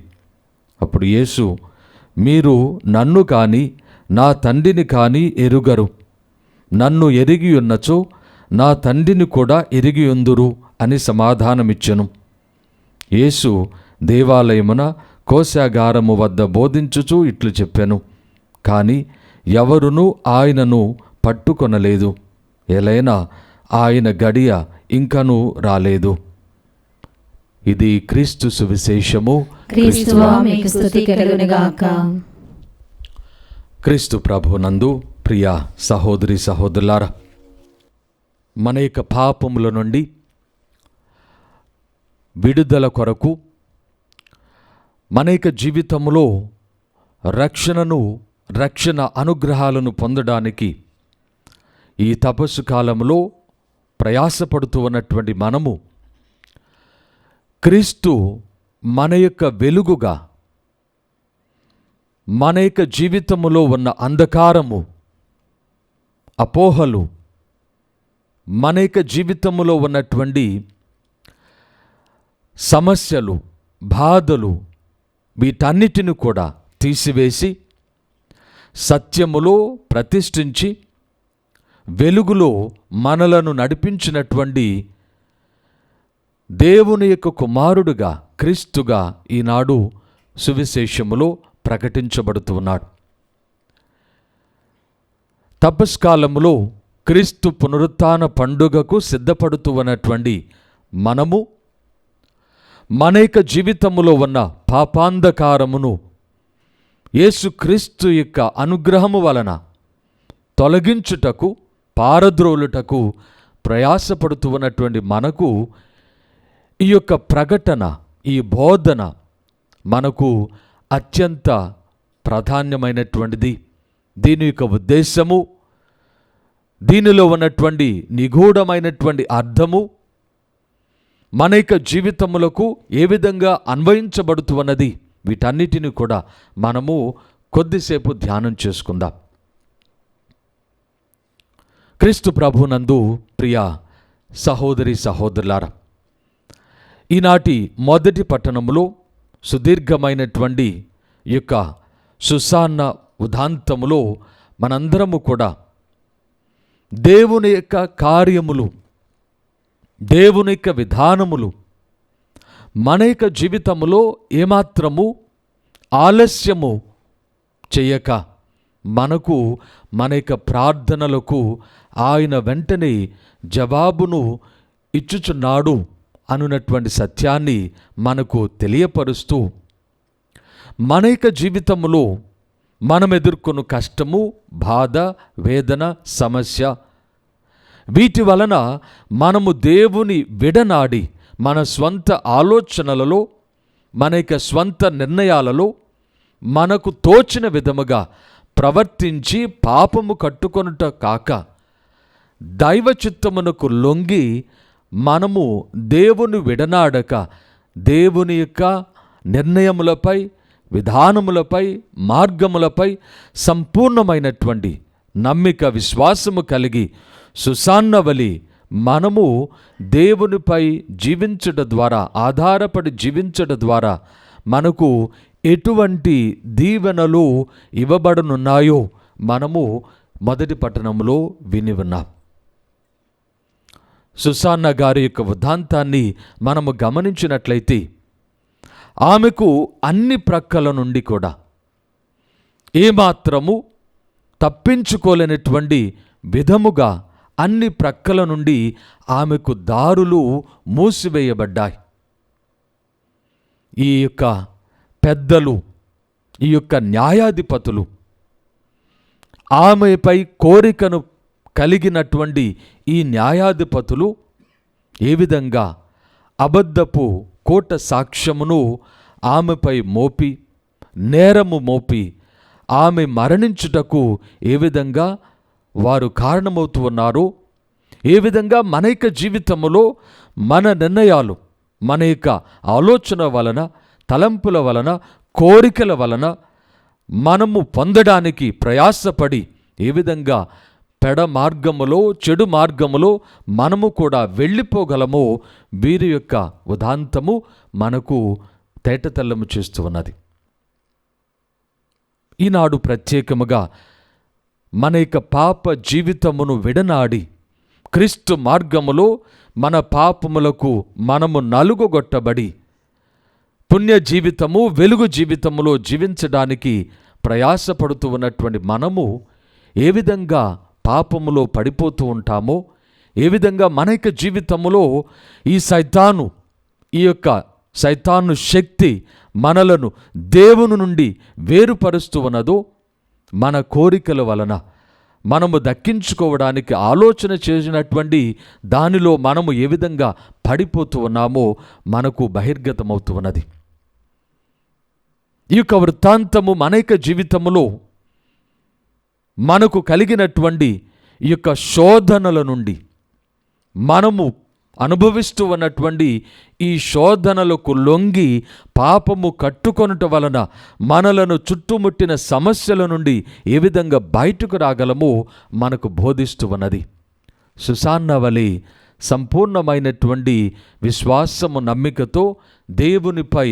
అప్పుడు యేసు, మీరు నన్ను కాని నా తండ్రిని కాని ఎరుగరు. నన్ను ఎరిగి ఉన్నచో నా తండ్రిని కూడా ఎరిగియుందురు అని సమాధానమిచ్చెను. యేసు దేవాలయమున కోశాగారము వద్ద బోధించుచూ ఇట్లు చెప్పెను. కాని ఎవరునూ ఆయనను పట్టుకొనలేదు, ఎలైనా ఆయన గడియ ఇంకనూ రాలేదు. ఇది క్రీస్తు సువిశేషము. క్రీస్తువా మీకు స్తుతి కలుగునుగాక. క్రీస్తు ప్రభునందు ప్రియ సహోదరి సహోదరులారా, మన యొక్క పాపముల నుండి విడుదల కొరకు, మన యొక్క జీవితంలో రక్షణ అనుగ్రహాలను పొందడానికి ఈ తపస్సు కాలంలో ప్రయాసపడుతూ ఉన్నటువంటి మనము క్రీస్తు మన యొక్క వెలుగుగా, మన యొక్క జీవితములో ఉన్న అంధకారము, అపోహలు, మన యొక్క జీవితములో ఉన్నటువంటి సమస్యలు, బాధలు, వీటన్నిటిని కూడా తీసివేసి సత్యములో ప్రతిష్ఠించి వెలుగులో మనలను నడిపించినటువంటి దేవుని యొక్క కుమారుడుగా, క్రీస్తుగా ఈనాడు సువిశేషములో ప్రకటించబడుతున్నాడు. తపస్కాలములో క్రీస్తు పునరుత్థాన పండుగకు సిద్ధపడుతూ ఉన్నటువంటి మనము మన యొక్క జీవితములో ఉన్న పాపాంధకారమును యేసుక్రీస్తు యొక్క అనుగ్రహము వలన తొలగించుటకు, పారద్రోలుటకు ప్రయాసపడుతూ ఉన్నటువంటి మనకు ఈ యొక్క ప్రకటన, ఈ బోధన మనకు అత్యంత ప్రాధాన్యమైనటువంటిది. దీని యొక్క ఉద్దేశము, దీనిలో ఉన్నటువంటి నిగూఢమైనటువంటి అర్థము మన యొక్క జీవితములకు ఏ విధంగా అన్వయించబడుతున్నది, వీటన్నిటిని కూడా మనము కొద్దిసేపు ధ్యానం చేసుకుందాం. క్రీస్తు ప్రభునందు ప్రియ సహోదరి సహోదరులారా, ఈనాటి మొదటి పట్టణములో సుదీర్ఘమైనటువంటి యొక్క సుసాన్న ఉదాంతములో మనందరము కూడా దేవుని యొక్క కార్యములు, దేవుని యొక్క విధానములు మన యొక్క జీవితములో ఏమాత్రము ఆలస్యము చేయక మనకు, మన యొక్క ప్రార్థనలకు ఆయన వెంటనే జవాబును ఇచ్చుచున్నాడు అనున్నటువంటి సత్యాన్ని మనకు తెలియపరుస్తూ, మన యొక్క జీవితంలో మనం ఎదుర్కొన్న కష్టము, బాధ, వేదన, సమస్య, వీటి వలన మనము దేవుని విడనాడి మన స్వంత ఆలోచనలలో, మన యొక్క స్వంత నిర్ణయాలలో మనకు తోచిన విధముగా ప్రవర్తించి పాపము కట్టుకొనుట కాక, దైవ చిత్తమునకు లొంగి మనము దేవుని విడనాడక దేవుని యొక్క నిర్ణయములపై, విధానములపై, మార్గములపై సంపూర్ణమైనటువంటి నమ్మిక, విశ్వాసము కలిగి సుసాన్నవలి మనము దేవునిపై జీవించడం ద్వారా, ఆధారపడి జీవించడం ద్వారా మనకు ఎటువంటి దీవెనలు ఇవ్వబడనున్నాయో మనము మొదటి పట్టణంలో విని ఉన్నాం. సుసాన్న గారి యొక్క వృత్తాంతాన్ని మనము గమనించినట్లయితే ఆమెకు అన్ని ప్రక్కల నుండి కూడా ఏమాత్రము తప్పించుకోలేనటువంటి విధముగా అన్ని ప్రక్కల నుండి ఆమెకు దారులు మూసివేయబడ్డాయి. ఈ యొక్క పెద్దలు, ఈ యొక్క న్యాయాధిపతులు ఆమెపై కోరికను కలిగినటువంటి ఈ న్యాయాధిపతులు ఏ విధంగా అబద్ధపు కోట సాక్ష్యమును ఆమెపై మోపి, నేరము మోపి ఆమె మరణించుటకు ఏ విధంగా వారు కారణమవుతూ ఉన్నారో, ఏ విధంగా మన యొక్క జీవితంలో మన నిర్ణయాలు, మన యొక్క ఆలోచన వలన, తలంపుల వలన, కోరికల వలన మనము పొందడానికి ప్రయాసపడి ఏ విధంగా పెడ మార్గములో, చెడు మార్గములో మనము కూడా వెళ్ళిపోగలమో వీరి యొక్క ఉదాంతము మనకు తేటతెల్లము చేస్తూ ఉన్నది. ఈనాడు ప్రత్యేకముగా మన యొక్క పాప జీవితమును విడనాడి క్రీస్తు మార్గములో మన పాపములకు మనము నలుగుగొట్టబడి పుణ్య జీవితము, వెలుగు జీవితములో జీవించడానికి ప్రయాసపడుతూ ఉన్నటువంటి మనము ఏ విధంగా పాపములో పడిపోతూ ఉంటామో, ఏ విధంగా మన యొక్క జీవితములో ఈ సైతాను శక్తి మనలను దేవుని నుండి వేరుపరుస్తూ ఉన్నదో, మన కోరికల వలన మనము దక్కించుకోవడానికి ఆలోచన చేసినటువంటి దానిలో మనము ఏ విధంగా పడిపోతూ ఉన్నామో మనకు బహిర్గతమవుతూ ఉన్నది. ఈ యొక్క వృత్తాంతము మన యొక్క జీవితములో మనకు కలిగినటువంటి ఈ యొక్క శోధనల నుండి, మనము అనుభవిస్తూ ఉన్నటువంటి ఈ శోధనలకు లొంగి పాపము కట్టుకొనుట వలన మనలను చుట్టుముట్టిన సమస్యల నుండి ఏ విధంగా బయటకు రాగలమో మనకు బోధిస్తూ ఉన్నది. సుసాన్న వలె సంపూర్ణమైనటువంటి విశ్వాసము, నమ్మికతో దేవునిపై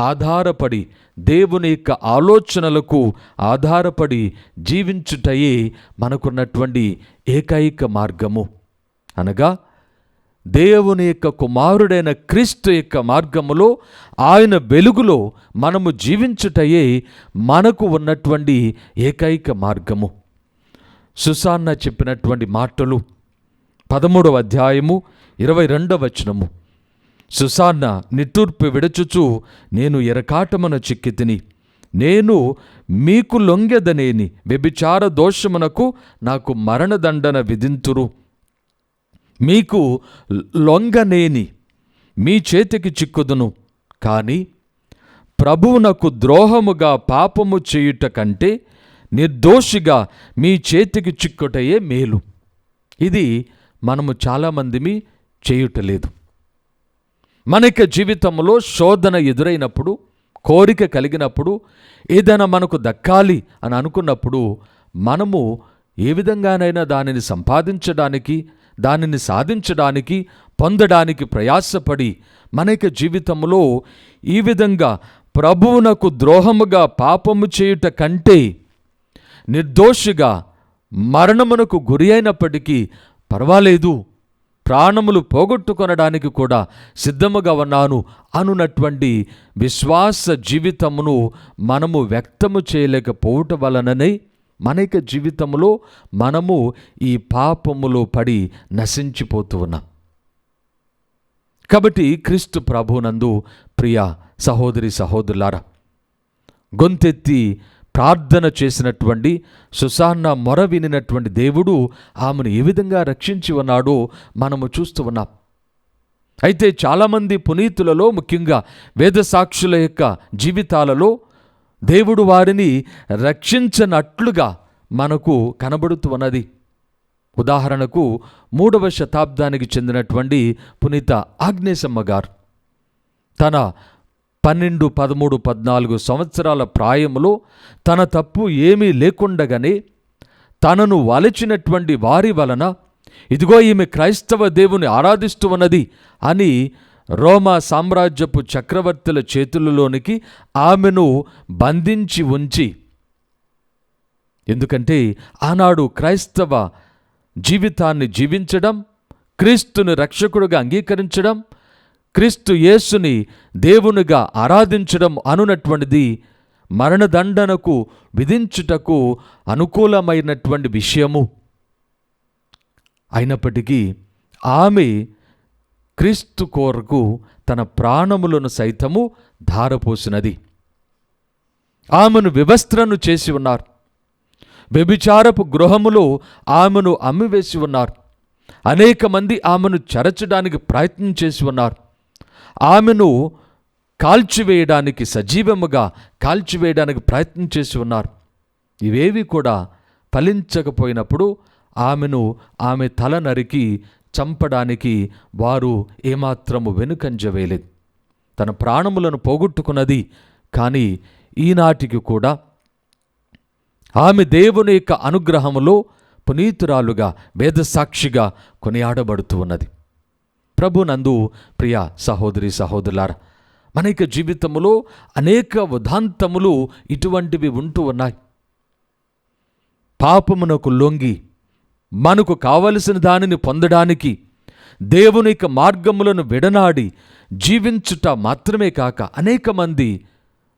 ఆధారపడి, దేవుని యొక్క ఆలోచనలకు ఆధారపడి జీవించుటయే మనకున్నటువంటి ఏకైక మార్గము. అనగా దేవుని యొక్క కుమారుడైన క్రీస్తు యొక్క మార్గములో, ఆయన వెలుగులో మనము జీవించుటయే మనకు ఉన్నటువంటి ఏకైక మార్గము. సుసాన్న చెప్పినటువంటి మాటలు 13వ అధ్యాయము 22వ వచనము. సుసాన్న నిట్టూర్పు విడచుచు, నేను ఎరకాటమున చిక్కితిని, నేను మీకు లొంగెదనేని వ్యభిచార దోషమునకు నాకు మరణదండన విధింతురు. మీకు లొంగనేని మీ చేతికి చిక్కుదును, కానీ ప్రభువునకు ద్రోహముగా పాపము చేయుట కంటే నిర్దోషిగా మీ చేతికి చిక్కుటయే మేలు. ఇది మనము చాలామందిమి చేయుటలేదు. మన యొక్క జీవితంలో శోధన ఎదురైనప్పుడు, కోరిక కలిగినప్పుడు, ఏదైనా మనకు దక్కాలి అని అనుకున్నప్పుడు మనము ఏ విధంగానైనా దానిని సంపాదించడానికి, దానిని సాధించడానికి, పొందడానికి ప్రయాసపడి మన యొక్క జీవితంలో ఈ విధంగా ప్రభువునకు ద్రోహముగా పాపము చేయుట కంటే నిర్దోషిగా మరణమునకు గురి అయినప్పటికీ పర్వాలేదు, ప్రాణములు పోగొట్టుకొనడానికి కూడా సిద్ధముగా ఉన్నాను అనున్నటువంటి విశ్వాస జీవితమును మనము వ్యక్తము చేయలేకపోవటం వలననే మన యొక్క జీవితంలో మనము ఈ పాపములో పడి నశించిపోతూ ఉన్నాం. కాబట్టి క్రీస్తు ప్రభునందు ప్రియ సహోదరి సహోదరులారా, గొంతెత్తి ప్రార్థన చేసినటువంటి సుసాన్న మొర వినినటువంటి దేవుడు ఆమెను ఏ విధంగా రక్షించి ఉన్నాడో మనము చూస్తూ ఉన్నాం. అయితే చాలామంది పునీతులలో, ముఖ్యంగా వేదసాక్షుల యొక్క జీవితాలలో దేవుడు వారిని రక్షించనట్లుగా మనకు కనబడుతూ ఉన్నది. ఉదాహరణకు 3వ శతాబ్దానికి చెందినటువంటి పునీత ఆగ్నేసమ్మ గారు తన 12, 13, 14 సంవత్సరాల ప్రాయములో తన తప్పు ఏమీ లేకుండగానే తనను వలచినటువంటి వారి వలన, ఇదిగో ఈమె క్రైస్తవ దేవుని ఆరాధిస్తూ ఉన్నది అని రోమా సామ్రాజ్యపు చక్రవర్తుల చేతులలోనికి ఆమెను బంధించి ఉంచి, ఎందుకంటే ఆనాడు క్రైస్తవ జీవితాన్ని జీవించడం, క్రీస్తుని రక్షకుడుగా అంగీకరించడం, క్రీస్తు యేసుని దేవునిగా ఆరాధించడం అనునటువంటిది మరణదండనకు విధించుటకు అనుకూలమైనటువంటి విషయము. అయినప్పటికీ ఆమె క్రీస్తు కొరకు తన ప్రాణములను సైతము ధారపోసినది. ఆమెను వివస్త్రను చేసి ఉన్నారు. వ్యభిచారపు గృహములో ఆమెను అమ్మివేసి ఉన్నారు. అనేక మంది ఆమెను చెరచడానికి ప్రయత్నం చేసి ఉన్నారు. ఆమెను కాల్చివేయడానికి, సజీవముగా కాల్చివేయడానికి ప్రయత్నం చేసి ఉన్నారు. ఇవేవి కూడా ఫలించకపోయినప్పుడు ఆమె తల నరికి చంపడానికి వారు ఏమాత్రము వెనుకంజ వేయలేదు. తన ప్రాణములను పోగొట్టుకున్నది. కానీ ఈనాటికి కూడా ఆమె దేవుని యొక్క అనుగ్రహములో పునీతురాలుగా, వేదసాక్షిగా కొనియాడబడుతూ ఉన్నది. ప్రభునందు ప్రియ సహోదరి సహోదరులారా, మన యొక్క జీవితములో అనేక ఉదాంతములు ఇటువంటివి ఉంటూ ఉన్నాయి. పాపమునకు లొంగి మనకు కావలసిన దానిని పొందడానికి, దేవుని యొక్క మార్గములను విడనాడి జీవించుట మాత్రమే కాక అనేక మంది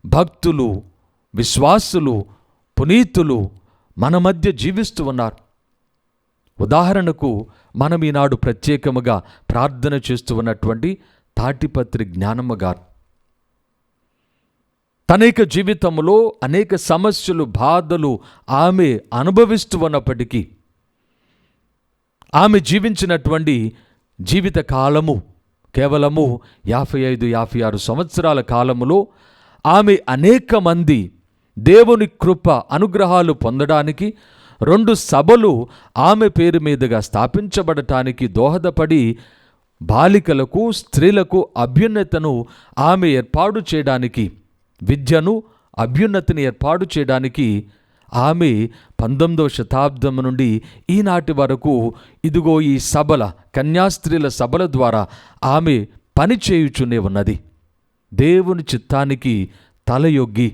భక్తులు, విశ్వాసులు, పునీతులు మన మధ్య జీవిస్తూ ఉన్నారు. ఉదాహరణకు మనం ఈనాడు ప్రత్యేకముగా ప్రార్థన చేస్తూ ఉన్నటువంటి తాటిపత్రి జ్ఞానమ్మ గారు తనేక జీవితంలో అనేక సమస్యలు, బాధలు ఆమె అనుభవిస్తూ ఉన్నప్పటికీ ఆమె జీవించినటువంటి జీవిత కాలము కేవలము 55-56 సంవత్సరాల కాలములో ఆమె అనేక మంది దేవుని కృప అనుగ్రహాలు పొందడానికి 2 సభలు ఆమె పేరు మీదుగా స్థాపించబడటానికి దోహదపడి బాలికలకు, స్త్రీలకు అభ్యున్నతను ఆమె ఏర్పాటు చేయడానికి, విద్యను, అభ్యున్నతిని ఏర్పాటు చేయడానికి ఆమె 19వ శతాబ్దం నుండి ఈనాటి వరకు ఇదిగో ఈ సభల, కన్యాస్త్రీల సభల ద్వారా ఆమె పనిచేయుచునే ఉన్నది. దేవుని చిత్తానికి తలయొగ్గి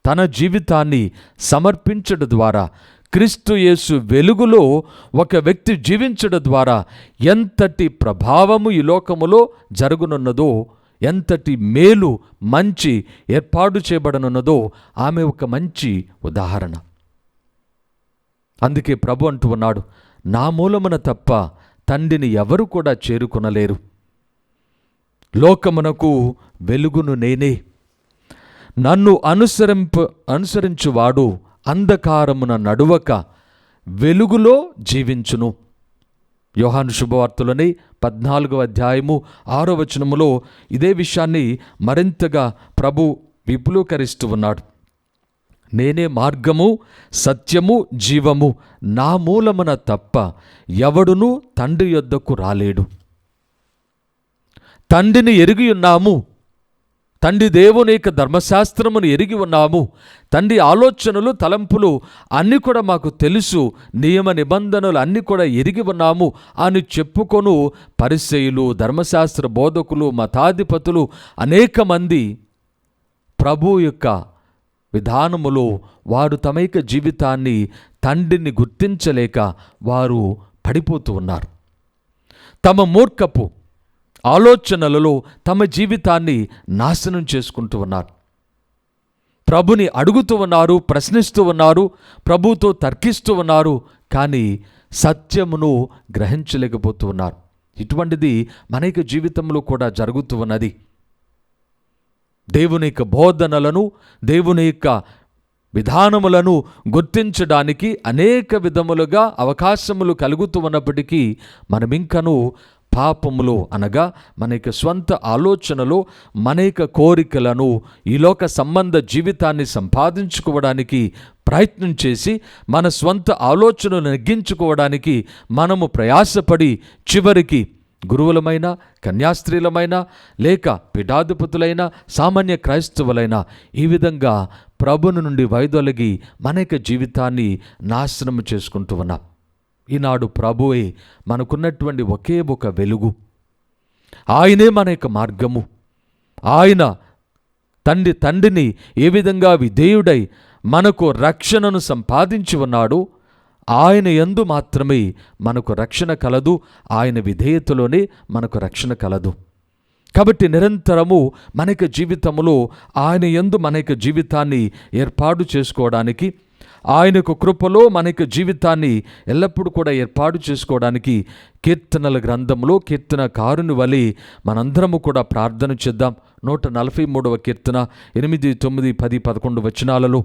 తన జీవితాన్ని సమర్పించడం ద్వారా, క్రీస్తు యేసు వెలుగులో ఒక వ్యక్తి జీవించడం ద్వారా ఎంతటి ప్రభావము ఈ లోకములో జరుగునున్నదో, ఎంతటి మేలు, మంచి ఏర్పాటు చేయబడనున్నదో ఆమె ఒక మంచి ఉదాహరణ. అందుకే ప్రభు అంటూ ఉన్నాడు, నా మూలమున తప్ప తండ్రిని ఎవరు కూడా చేరుకొనలేరు. లోకమునకు వెలుగును నేనే, నన్ను అనుసరించువాడు అంధకారమున నడువక వెలుగులో జీవించును. యోహాను శుభవార్తలోని 14వ అధ్యాయము 6వ వచనములో ఇదే విషయాన్ని మరింతగా ప్రభు విపులీకరిస్తూ ఉన్నాడు. నేనే మార్గము, సత్యము, జీవము, నా మూలమున తప్ప ఎవడునూ తండ్రి యొద్దకు రాలేడు. తండ్రిని ఎరిగి ఉన్నాము, తండ్రి దేవుని యొక్క ధర్మశాస్త్రమును ఎరిగి ఉన్నాము, తండ్రి ఆలోచనలు, తలంపులు అన్నీ కూడా మాకు తెలుసు, నియమ నిబంధనలు అన్నీ కూడా ఎరిగి ఉన్నాము అని చెప్పుకొను పరిసయ్యులు, ధర్మశాస్త్ర బోధకులు, మతాధిపతులు అనేక మంది ప్రభు యొక్క విధానములో వారు తమ యొక్క జీవితాన్ని, తండ్రిని గుర్తించలేక వారు పడిపోతూ ఉన్నారు. తమ మూర్ఖపు ఆలోచనలలో తమ జీవితాన్ని నాశనం చేసుకుంటూ ఉన్నారు. ప్రభుని అడుగుతూ ఉన్నారు, ప్రశ్నిస్తూ ఉన్నారు, ప్రభుతో తర్కిస్తూ ఉన్నారు, కానీ సత్యమును గ్రహించలేకపోతూ ఉన్నారు. ఇటువంటిది మన యొక్క జీవితంలో కూడా జరుగుతూ ఉన్నది. దేవుని యొక్క బోధనలను, దేవుని యొక్క విధానములను గుర్తించడానికి అనేక విధములుగా అవకాశములు కలుగుతూ ఉన్నప్పటికీ మనమింకను పాపములో, అనగా మన యొక్క స్వంత ఆలోచనలో మన యొక్క కోరికలను, ఈ లోక సంబంధ జీవితాన్ని సంపాదించుకోవడానికి ప్రయత్నం చేసి మన స్వంత ఆలోచనలు నెగ్గించుకోవడానికి మనము ప్రయాసపడి చివరికి గురువులమైన, కన్యాస్త్రీలమైన, లేక పీఠాధిపతులైన, సామాన్య క్రైస్తవులైన ఈ విధంగా ప్రభుని నుండి వైదొలగి మన యొక్క జీవితాన్ని నాశనం చేసుకుంటూ ఉన్నాం. ఈనాడు ప్రభువే మనకున్నటువంటి ఒకే ఒక వెలుగు, ఆయనే మన యొక్క మార్గము. ఆయన తండ్రిని ఏ విధంగా విధేయుడై మనకు రక్షణను సంపాదించి ఉన్నాడో ఆయన యందు మాత్రమే మనకు రక్షణ కలదు, ఆయన విధేయతలోనే మనకు రక్షణ కలదు. కాబట్టి నిరంతరము మన యొక్క జీవితంలో ఆయన యందు మన యొక్క జీవితాన్ని ఏర్పాటు చేసుకోవడానికి, ఆయన యొక్క కృపలో మన యొక్క జీవితాన్ని ఎల్లప్పుడూ కూడా ఏర్పాటు చేసుకోవడానికి కీర్తనల గ్రంథంలో కీర్తనకారుని వలె మనందరము కూడా ప్రార్థన చేద్దాం. 143వ కీర్తన 8, 9, 10, 11 వచనాలలో,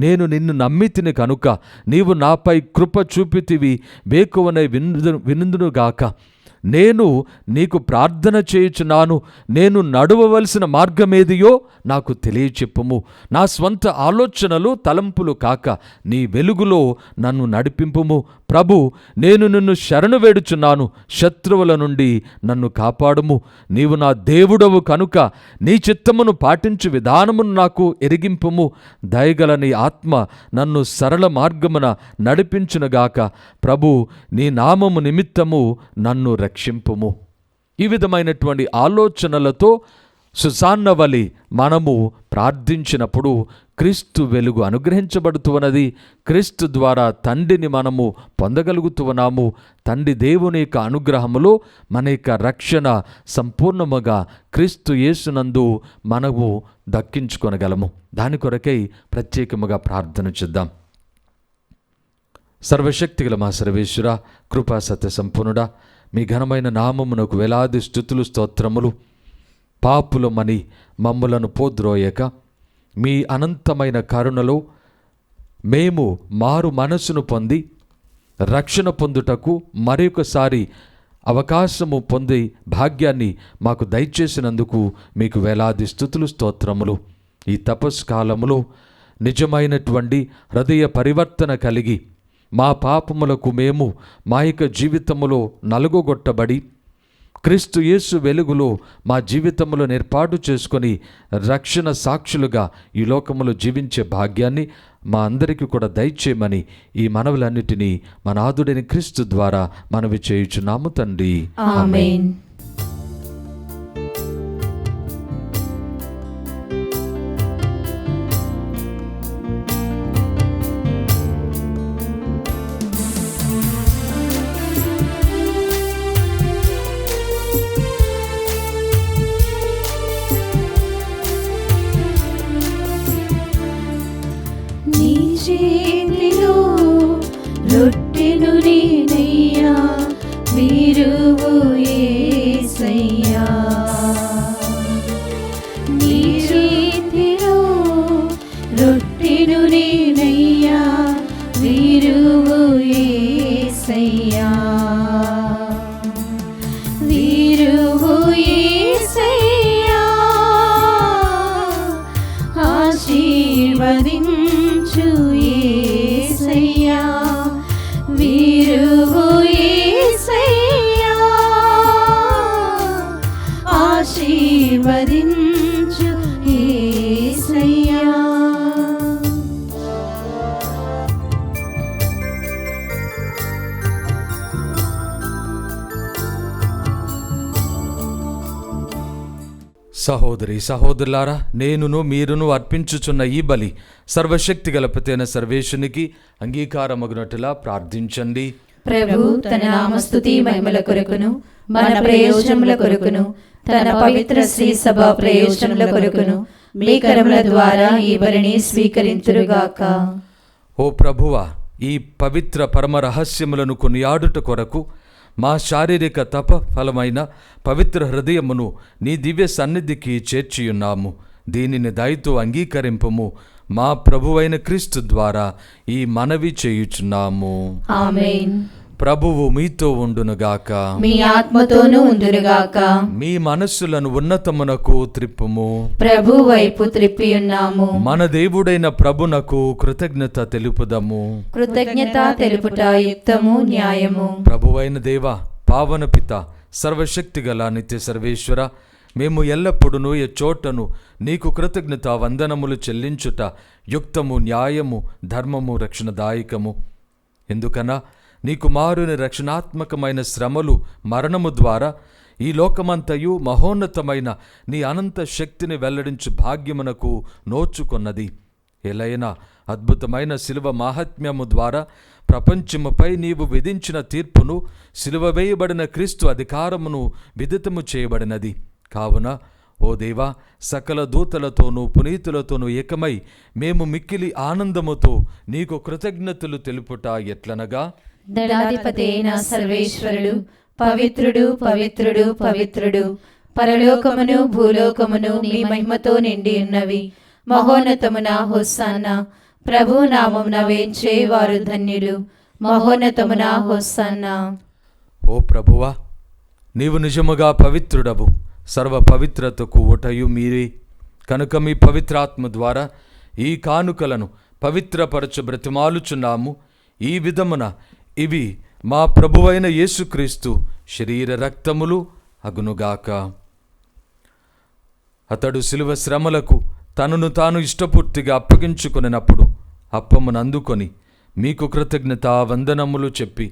నేను నిన్ను నమ్మితిని కనుక నీవు నాపై కృప చూపితివి, వేకువనై వినుదునుగాక. నేను నీకు ప్రార్థన చేయుచున్నాను, నేను నడువవలసిన మార్గమేదియో నాకు తెలియచెప్పుము. నా స్వంత ఆలోచనలు, తలంపులు కాక నీ వెలుగులో నన్ను నడిపింపుము. ప్రభు, నేను నిన్ను శరణు వేడుచున్నాను, శత్రువుల నుండి నన్ను కాపాడుము. నీవు నా దేవుడవు కనుక నీ చిత్తమును పాటించు విధానమును నాకు ఎరిగింపుము. దయగల నీ ఆత్మ నన్ను సరళ మార్గమున నడిపించునుగాక. ప్రభు, నీ నామము నిమిత్తము నన్ను రక్షింపుము. ఈ విధమైనటువంటి ఆలోచనలతో సుసాన్న వలె మనము ప్రార్థించినప్పుడు క్రీస్తు వెలుగు అనుగ్రహించబడుతూ ఉన్నది. క్రీస్తు ద్వారా తండ్రిని మనము పొందగలుగుతూ ఉన్నాము. తండ్రి దేవుని యొక్క అనుగ్రహములో మన యొక్క రక్షణ సంపూర్ణముగా క్రీస్తు యేసునందు మనము దక్కించుకొనగలము. దాని కొరకై ప్రత్యేకముగా ప్రార్థన చేద్దాం. సర్వశక్తిగల మా సర్వేశ్వర, కృపా సత్య సంపూర్ణుడా, మీ ఘనమైన నామమునకు వేలాది స్తుతులు స్తోత్రములు. పాపులమని మమ్ములను పోద్రోయక మీ అనంతమైన కరుణలో మేము మారు మనసును పొంది రక్షణ పొందుటకు మరొకసారి అవకాశము పొంది భాగ్యాన్ని మాకు దయచేసినందుకు మీకు వేలాది స్తుతులు స్తోత్రములు. ఈ తపస్సు కాలములో నిజమైనటువంటి హృదయ పరివర్తన కలిగి మా పాపములకు మేము మా యొక్క జీవితములో నలుగుగొట్టబడి క్రీస్తు యేసు వెలుగులో మా జీవితములను ఏర్పాటు చేసుకొని రక్షణ సాక్షులుగా ఈ లోకములో జీవించే భాగ్యాన్ని మా అందరికీ కూడా దయచేయమని ఈ మనవులన్నిటినీ మన నాథుడైన క్రీస్తు ద్వారా మనవి చేయుచున్నాము తండ్రి. ఆమేన్. నీ చేతిలో రొట్టెను నేనయ్యా, విరువు యేసయ్యా. నీ చేతిలో రొట్టెను నేనయ్యా, విరువు యేసయ్యా. విరువు యేసయ్యా, ఆశీర్వదించు యేసయ్యా. విరువు యేసయ్యా, ఆశీర్వదించు యేసయ్యా. సహోదరి సహోదరులారా, నేనును మీరును అర్పించుచున్న ఈ బలి సర్వశక్తి గలపతైన సర్వేశునికి అంగీకారమగునట్టులా ప్రార్థించండి. ప్రభు తన నామస్తుతి మహిమల కొరకును మన ప్రయోజనముల కొరకును తన పవిత్ర శ్రీ సభ ప్రయోజనముల కొరకును మీ కరముల ద్వారా ఈ బలిని స్వీకరింతురుగాక. ఓ ప్రభువా, ఈ పవిత్ర పరమ రహస్యములను కొనియాడుట కొరకు మా శారీరక తప ఫలమైన పవిత్ర హృదయమును నీ దివ్య సన్నిధికి చేర్చియున్నాము. దీనిని దయతో అంగీకరింపము. మా ప్రభువైన క్రీస్తు ద్వారా ఈ మనవి చేయుచున్నాము. ఆమేన్. ప్రభువు మీతో ఉండునుగాక. మీ ఆత్మతోనూ ఉందురుగాక. మీ మనస్సులను ఉన్నతమునకు త్రిప్పుము. ప్రభు వైపు త్రిప్పి ఉన్నాము. మన దేవుడైన ప్రభునకు కృతజ్ఞత తెలుపుదము. కృతజ్ఞత తెలుపుట యుక్తము న్యాయము. ప్రభువైన దేవా, పావన పిత, సర్వశక్తిగల నిత్య సర్వేశ్వర, మేము ఎల్లప్పుడూ చోటను నీకు కృతజ్ఞత వందనములు చెల్లించుట యుక్తము, న్యాయము, ధర్మము, రక్షణదాయకము. ఎందుకన్నా నీ కుమారుని రక్షణాత్మకమైన శ్రమలు మరణము ద్వారా ఈ లోకమంతయు మహోన్నతమైన నీ అనంత శక్తిని వెల్లడించు భాగ్యమునకు నోచుకొన్నది. ఎలైనా అద్భుతమైన శిలువ మాహాత్మ్యము ద్వారా ప్రపంచముపై నీవు విధించిన తీర్పును, శిలువ వేయబడిన క్రీస్తు అధికారమును విదితము చేయబడినది. కావున ఓ దేవా, సకల దూతలతోనూ పునీతులతోనూ ఏకమై మేము మిక్కిలి ఆనందముతో నీకు కృతజ్ఞతలు తెలుపుట ఎట్లనగా, దళాధిపతి అయిన సర్వేశ్వరుడు పవిత్రుడు పవిత్రుడు పవిత్రుడు, పరలోకమును భూలోకమును నీ మహిమతో నిండి ఉన్నవి. మహోన్నతమున హోసన్నా. ప్రభు నామమున వేంచే వారు ధన్యులు. మహోన్నతమున హోసన్నా. ఓ ప్రభువా, నీవు నిజముగా పవిత్రుడవు. సర్వ పవిత్రతకు ఊటయు మీరే. కనుక మీ పవిత్రాత్మ ద్వారా ఈ కానుకలను పవిత్రపరచు బ్రతిమాలుచున్నాము. ఈ విధమున ఇవి మా ప్రభువైన యేసుక్రీస్తు శరీర రక్తములు అగునుగాక. అతడు శిలువ శ్రమలకు తనను తాను ఇష్టపూర్తిగా అప్పగించుకొనినప్పుడు అప్పమును అందుకొని మీకు కృతజ్ఞత వందనములు చెప్పి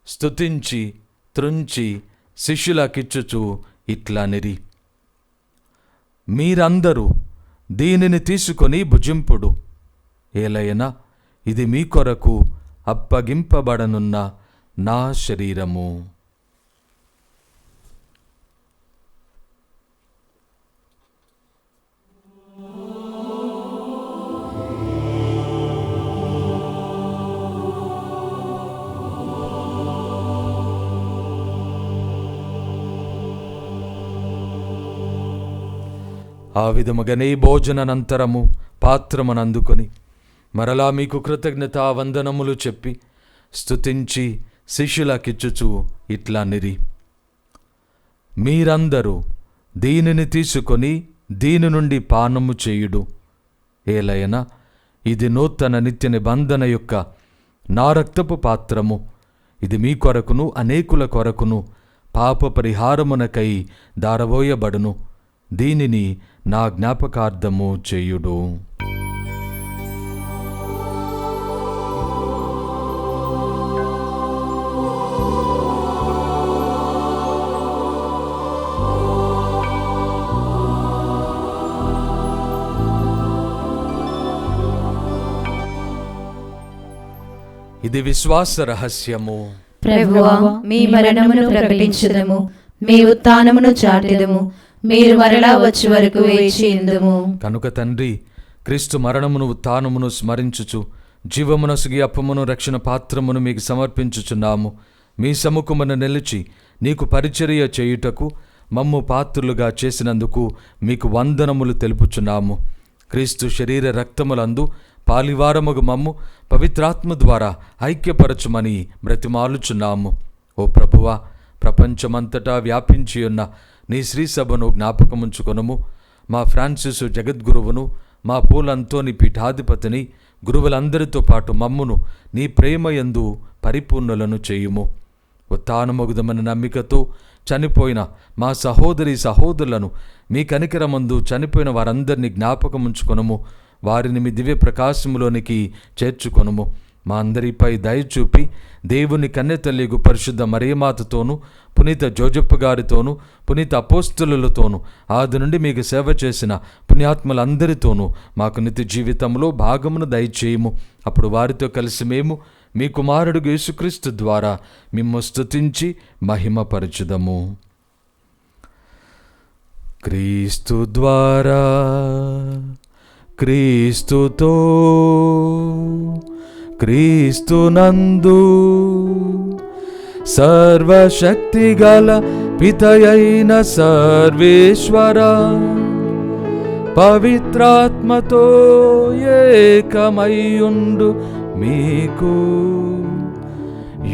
స్తుతించి త్రుంచి శిష్యులకిచ్చుచు ఇట్లా నిరి, మీరందరూ దీనిని తీసుకొని భుజింపుడు. ఏలయన ఇది మీ కొరకు అప్పగింపబడనున్న నా శరీరము. ఆ విధముగానే భోజనానంతరము పాత్రమునందుకొని మరలా మీకు కృతజ్ఞతా వందనములు చెప్పి స్తుతించి శిష్యులకిచ్చుచు ఇట్లా నిరి, మీరందరూ దీనిని తీసుకొని దీని నుండి పానము చేయుడు. ఏలయన ఇది నూతన నిత్య నిబంధన యొక్క నా రక్తపు పాత్రము. ఇది మీ కొరకును అనేకుల కొరకును పాప పరిహారమునకై దారబోయబడును. దీనిని నా జ్ఞాపకార్థము చేయుడు. ఇది విశ్వాస రహస్యము. ప్రభువా, మీ మరణమును ప్రకటించుదము, మీ ఉత్థానమును చాటెదము. మీరు మరలా వచ్చే వరకు వేచి ఉందుము. కనుక తండ్రి, క్రీస్తు మరణమును ఉత్థానమును స్మరించుచు జీవమునసుగి అప్పమును రక్షణ పాత్రమును మీకు సమర్పించుచున్నాము. మీ సముఖమున నిలిచి నీకు పరిచర్య చేయుటకు మమ్ము పాత్రులుగా చేసినందుకు మీకు వందనములు తెలుపుచున్నాము. క్రీస్తు శరీర రక్తములందు పాలివారముగు మమ్ము పవిత్రాత్మ ద్వారా ఐక్యపరచుమని బ్రతిమాలుచున్నాము. ఓ ప్రభువా, ప్రపంచమంతటా వ్యాపించి ఉన్న నీ శ్రీసభను జ్ఞాపకముంచుకొనుము. మా ఫ్రాన్సిసు జగద్గురువును, మా పూలంతోని పీఠాధిపతిని, గురువులందరితో పాటు మమ్మును నీ ప్రేమయందు పరిపూర్ణులను చేయుము. ఉత్థానమగుదమని నమ్మికతో చనిపోయిన మా సహోదరి సహోదరులను మీ కనికరమందు చనిపోయిన వారందరినీ జ్ఞాపకముంచుకొనుము. వారిని మీ దివ్య ప్రకాశములోనికి చేర్చుకొనుము. మా అందరిపై దయచూపి దేవుని కన్నెతల్లిగు పరిశుద్ధ మరియమాతతోనూ, పునీత జోజప్ప గారితోనూ, పునీత అపోస్తులతోనూ, ఆది నుండి మీకు సేవ చేసిన పుణ్యాత్మలందరితోనూ మాకు నిత్య జీవితంలో భాగమును దయచేయము. అప్పుడు వారితో కలిసి మేము మీ కుమారుడు యేసుక్రీస్తు ద్వారా మిమ్ము స్తుతించి మహిమపరచుదము. క్రీస్తు ద్వారా, క్రీస్తుతో, క్రీస్తునందు సర్వశక్తిగల పితయైన సర్వేశ్వర పవిత్రాత్మతో ఏకమయ్యుండు మీకు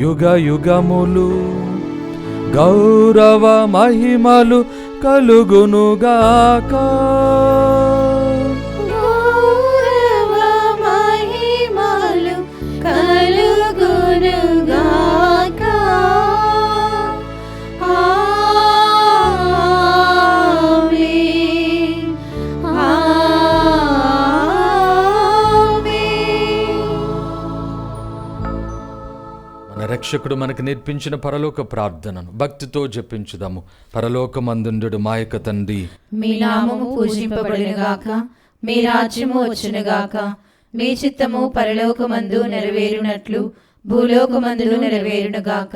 యుగ యుగములు గౌరవ మహిమలు కలుగునుగాక. గౌరవ మహిమలు కలుగునుగాక. ఆమేన్. ఆమేన్. మన రక్షకుడు మనకు నేర్పించిన పరలోక ప్రార్థనను భక్తితో జపించుదాము. పరలోకమందుండు మా యొక్క తండ్రి, మీ నామము పూజింపబడునుగాక, మీ రాజ్యము వచ్చునుగాక, మీ చిత్తము పరలోకమందు నెరవేరునట్లు భూలోకమందును నెరవేరునుగాక.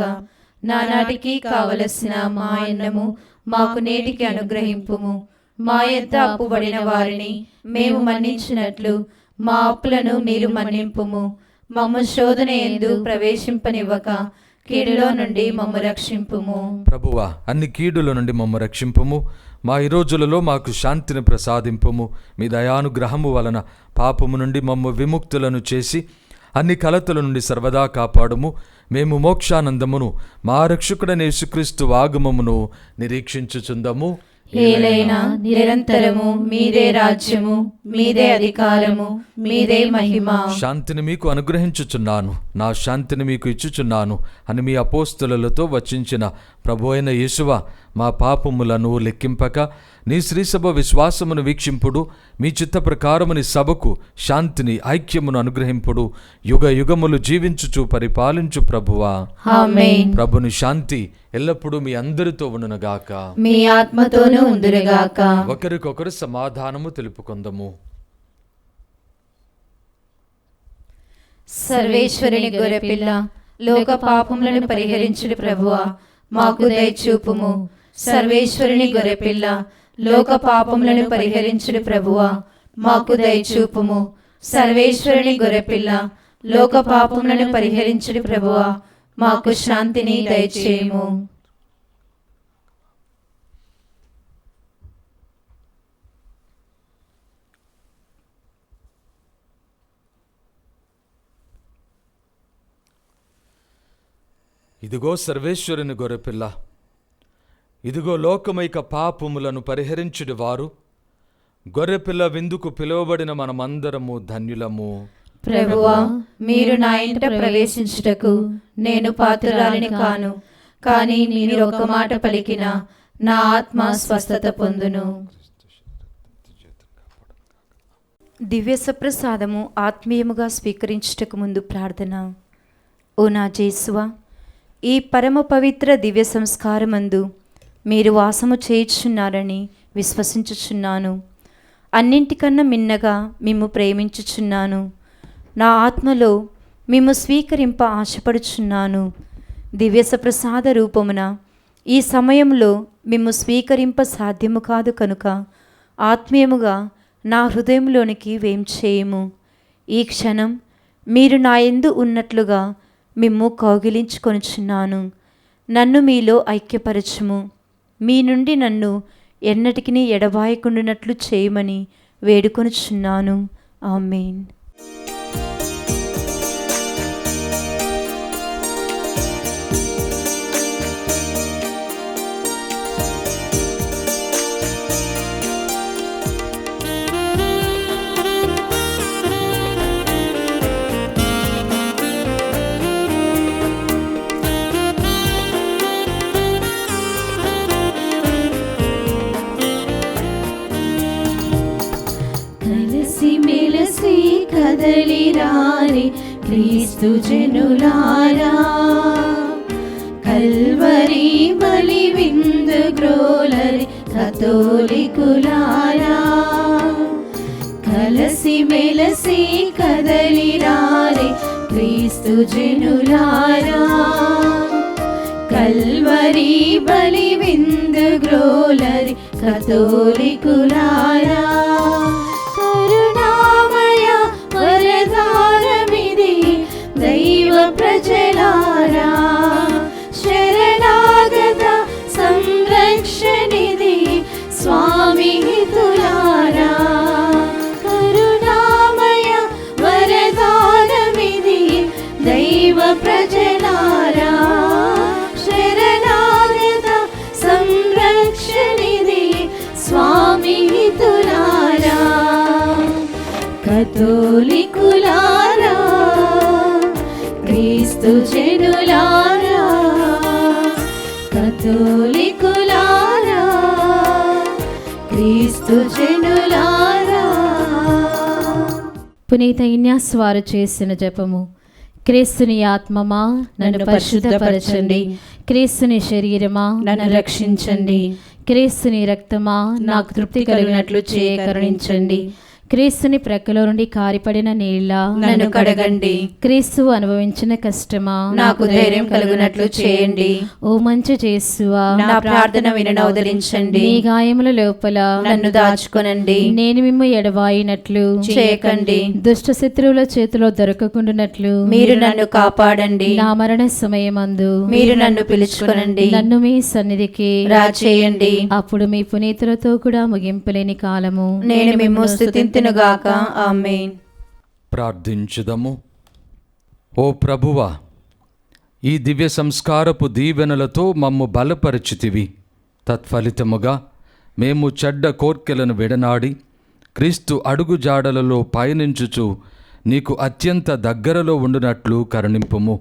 నానాటికి కావలసిన మా అన్నము మాకు నేటికి అనుగ్రహింపుము. మా యొద్ద అప్పుబడిన వారిని మేము మన్నించినట్లు మా అప్పులను మీరు మన్నింపుము. మమ్ము శోధన యందు ప్రవేశింపనివ్వక కీడులో నుండి మమ్ము రక్షింపుము. ప్రభువా, అన్ని కీడుల నుండి మమ్మ రక్షింపుము. మా ఈ రోజులలో మాకు శాంతిని ప్రసాదింపుము. మీ దయానుగ్రహము వలన పాపము నుండి మమ్మ విముక్తులను చేసి అన్ని కలతల నుండి సర్వదా కాపాడుము. మేము మోక్షానందమును మా రక్షకుడైన యేసుక్రీస్తు ఆగమమును నిరీక్షించుచుందము. ఏలైనా నిరంతరము మీదే రాజ్యము, మీదే అధికారము, మీదే మహిమ. శాంతిని మీకు అనుగ్రహించుచున్నాను, నా శాంతిని మీకు ఇచ్చుచున్నాను అని మీ అపోస్తలులతో వచించిన ప్రభు అయిన యేసువ, మా పాపములను లెక్కింపక నీ శ్రీసభ విశ్వాసమును వీక్షింపుడు. మీ చిత్త ప్రకారముని సభకు శాంతిని ఐక్యమును అనుగ్రహింపుడు. యుగ యుగములు జీవించుచు పరిపాలించు ప్రభువా. ఆమేన్. ప్రభుని శాంతి ఎల్లప్పుడూ మీ అందరితో ఉండునుగాక. మీ ఆత్మతోనూ ఉందురుగాక. ఒకరికొకరు సమాధానము తెలుపుకొందము. సర్వేశ్వరుని గొర్రెపిల్ల, లోక పాపములను పరిహరించుడు ప్రభువా, మాకు దయచూపుము. సర్వేశ్వరుని గొర్రెపిల్ల, లోక పాపములను పరిహరించుడు ప్రభువా, మాకు దయచూపుము. సర్వేశ్వరుని గొర్రెపిల్ల, లోక పాపములను పరిహరించుడు ప్రభువా, మాకు శాంతిని దయచేయము. ఇదిగో సర్వేశ్వరుని గొర్రెపిల్ల, ఇదిగో లోకమైక పాపములను పరిహరించుడు వారు, గొర్రెపిల్ల విందుకు పిలువబడిన మనమందరము ధన్యులము. ప్రభువా, మీరు నా ఇంట ప్రవేశించుటకు నేను పాత్రురాలిని కాను, కానీ మీరు ఒక మాట పలికిన నా ఆత్మ స్వస్థత పొందును. దివ్య సప్రసాదము ఆత్మీయముగా స్వీకరించుటకు ముందు ప్రార్థన. ఓ నా జేసువా, ఈ పరమ పవిత్ర దివ్య సంస్కారమందు మీరు వాసము చేయుచున్నారని విశ్వసించుచున్నాను. అన్నింటికన్నా మిన్నగా మిమ్ము ప్రేమించుచున్నాను. నా ఆత్మలో మిమ్ము స్వీకరింప ఆశపడుచున్నాను. దివ్య సప్రసాద రూపమున ఈ సమయంలో మిమ్ము స్వీకరింప సాధ్యము కాదు కనుక ఆత్మీయముగా నా హృదయంలోనికి వేంచేయము. ఈ క్షణం మీరు నా యందు ఉన్నట్లుగా మిమ్ము కౌగిలించుకొనుచున్నాను. నన్ను మీలో ఐక్యపరచుము. మీ నుండి నన్ను ఎన్నటికి ఎడబాయకుండునట్లు చేయమని వేడుకొనుచున్నాను. ఆమేన్. మెలసి కదలి రాని క్రీస్తు జనులారా, కల్వరి బలి విందు గ్రోలరి కతోలికులారా, కలసి మెలసి కదలి రాని క్రీస్తు జనులారా, కల్వరి బలి విందు గ్రోలరి కతోలికులారా, కరుణామయ వరదానమిది దైవ ప్రజలారా, శరణాగత సంరక్షణిది స్వామి హితులారా, కరుణామయ వరదానమిది దైవ ప్రజలారా, శరణాగత సంరక్షణిది స్వామి హితులారా, కతోలికులారా, క్రీస్తు జనులారా, కతోలికులారా, క్రీస్తు జనులారా. పునీత ఇన్యాస్ వారు చేసిన జపము. క్రీస్తుని ఆత్మమా నన్ను పరిశుద్ధపరచండి, క్రీస్తుని శరీరమా నన్ను రక్షించండి, క్రీస్తుని రక్తమా నాకు తృప్తి కలిగినట్లు చేయ కరుణించండి, క్రీస్తుని ప్రక్కలో నుండి కారిపడిన నీళ్ళ నన్ను కడగండి, క్రీస్తు అనుభవించిన కష్టమా నాకు ధైర్యం కలుగునట్లు చేయండి, ఓ మంచి యేసువా నా ప్రార్థన విననవదరించండి, మీ గాయముల లోపల నన్ను దాచుకొనండి, నేను మిమ్ము ఎడబాయినట్లు చేయకండి, దుష్ట శత్రువుల చేతిలో దొరకకుండానట్లు మీరు నన్ను కాపాడండి, నా మరణ సమయమందు మీరు నన్ను పిలుచుకొనండి, నన్ను మీ సన్నిధికి రాచేయండి, అప్పుడు మీ పునీతులతో కూడా ముగింపులేని కాలము నేను మిమ్ము స్తుతింతునుగాక. ఆమేన్. ప్రార్థించుదము. ఓ ప్రభువా, ఈ దివ్య సంస్కారపు దీవెనలతో మమ్ము బలపరచితివి. తత్ఫలితముగా మేము చెడ్డ కోర్కెలను విడనాడి క్రీస్తు అడుగుజాడలలో పయనించుచు నీకు అత్యంత దగ్గరలో ఉండునట్లు కరుణింపుము.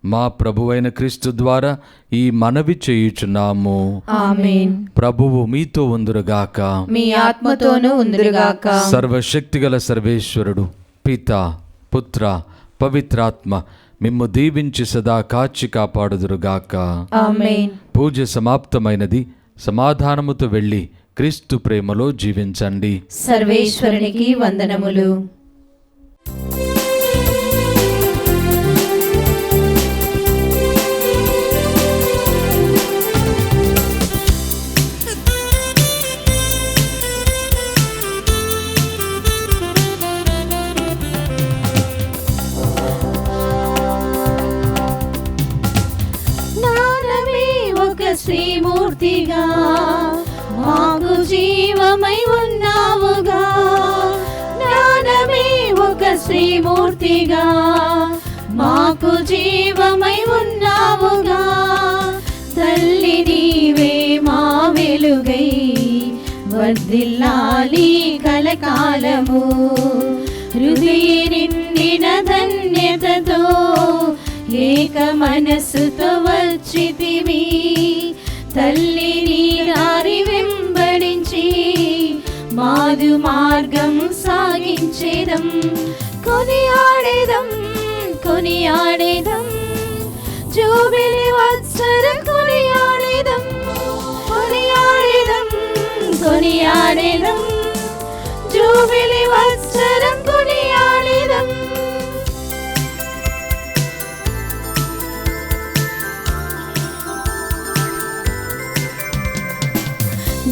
మా ప్రభువైన క్రీస్తు ద్వారా ఈ మనవి చేయుచున్నాము. ఆమేన్. ప్రభువు మీతో ఉందురుగాక. మీ ఆత్మతోనూ ఉందురుగాక. సర్వశక్తిగల సర్వేశ్వరుడు పిత పుత్ర పవిత్రాత్మ మిమ్ము దీవించి సదా కాచి కాపాడుదురుగాక. ఆమేన్. పూజ సమాప్తమైనది. సమాధానముతో వెళ్ళి క్రీస్తు ప్రేమలో జీవించండి. సర్వేశ్వరునికి వందనములు. జ్ఞానమే ఒక శ్రీమూర్తిగా మాకు జీవమై ఉన్నావుగా. జ్ఞానమే ఒక శ్రీమూర్తిగా మాకు జీవమై ఉన్నావుగా. తల్లి నీవే మా వెలుగై వర్ధిల్లాలి కలకాలము. హృదయ నిండిన ధన్యతతో ఏక మనస్సుతో వచ్చితివి. తల్లి నీ దారి వెంబడించి మాదు మార్గం సాగించేదం. కొనియాడేదం కొనియాడేదం జూబిలి వత్సరం కొనియాడేదం. కొనియాడేదం కొనియాడేదం జూబిలి వత్సరం కొనియాడేదం.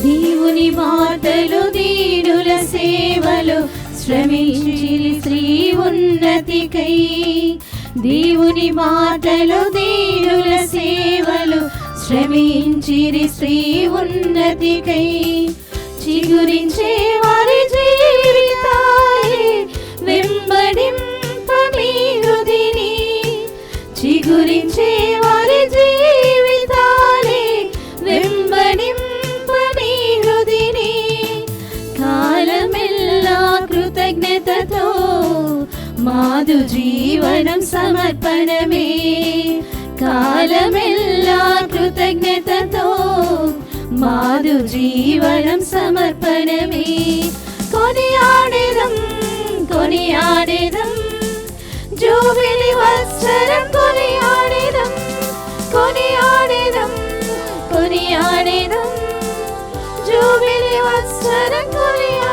దేవుని మాటలు దీనుల సేవలు శ్రమించిరి స్త్రీ ఉన్నతికై. దేవుని మాటలు దీనుల సేవలు శ్రమించిరి స్త్రీ ఉన్నతికై. చిగురించే వారి జీవితాలే వెంబడింప మీ హృదిని. చిగురించే వారి జీవితాలే వెంబడింప మీ హృదిని. కాలమెల్లా కృతజ్ఞతతో మాదు జీవనం సమర్పణమే. కాలమెల్లా కృతజ్ఞతతో మాదు జీవనం సమర్పణమే. కొనియాడేదం కొనియాడేదం జూబిలి వత్సరం కొనియాడేదం. కొనియాడేదం కొనియాడేదం జూబిలి వత్సరం కొనియాడేదం.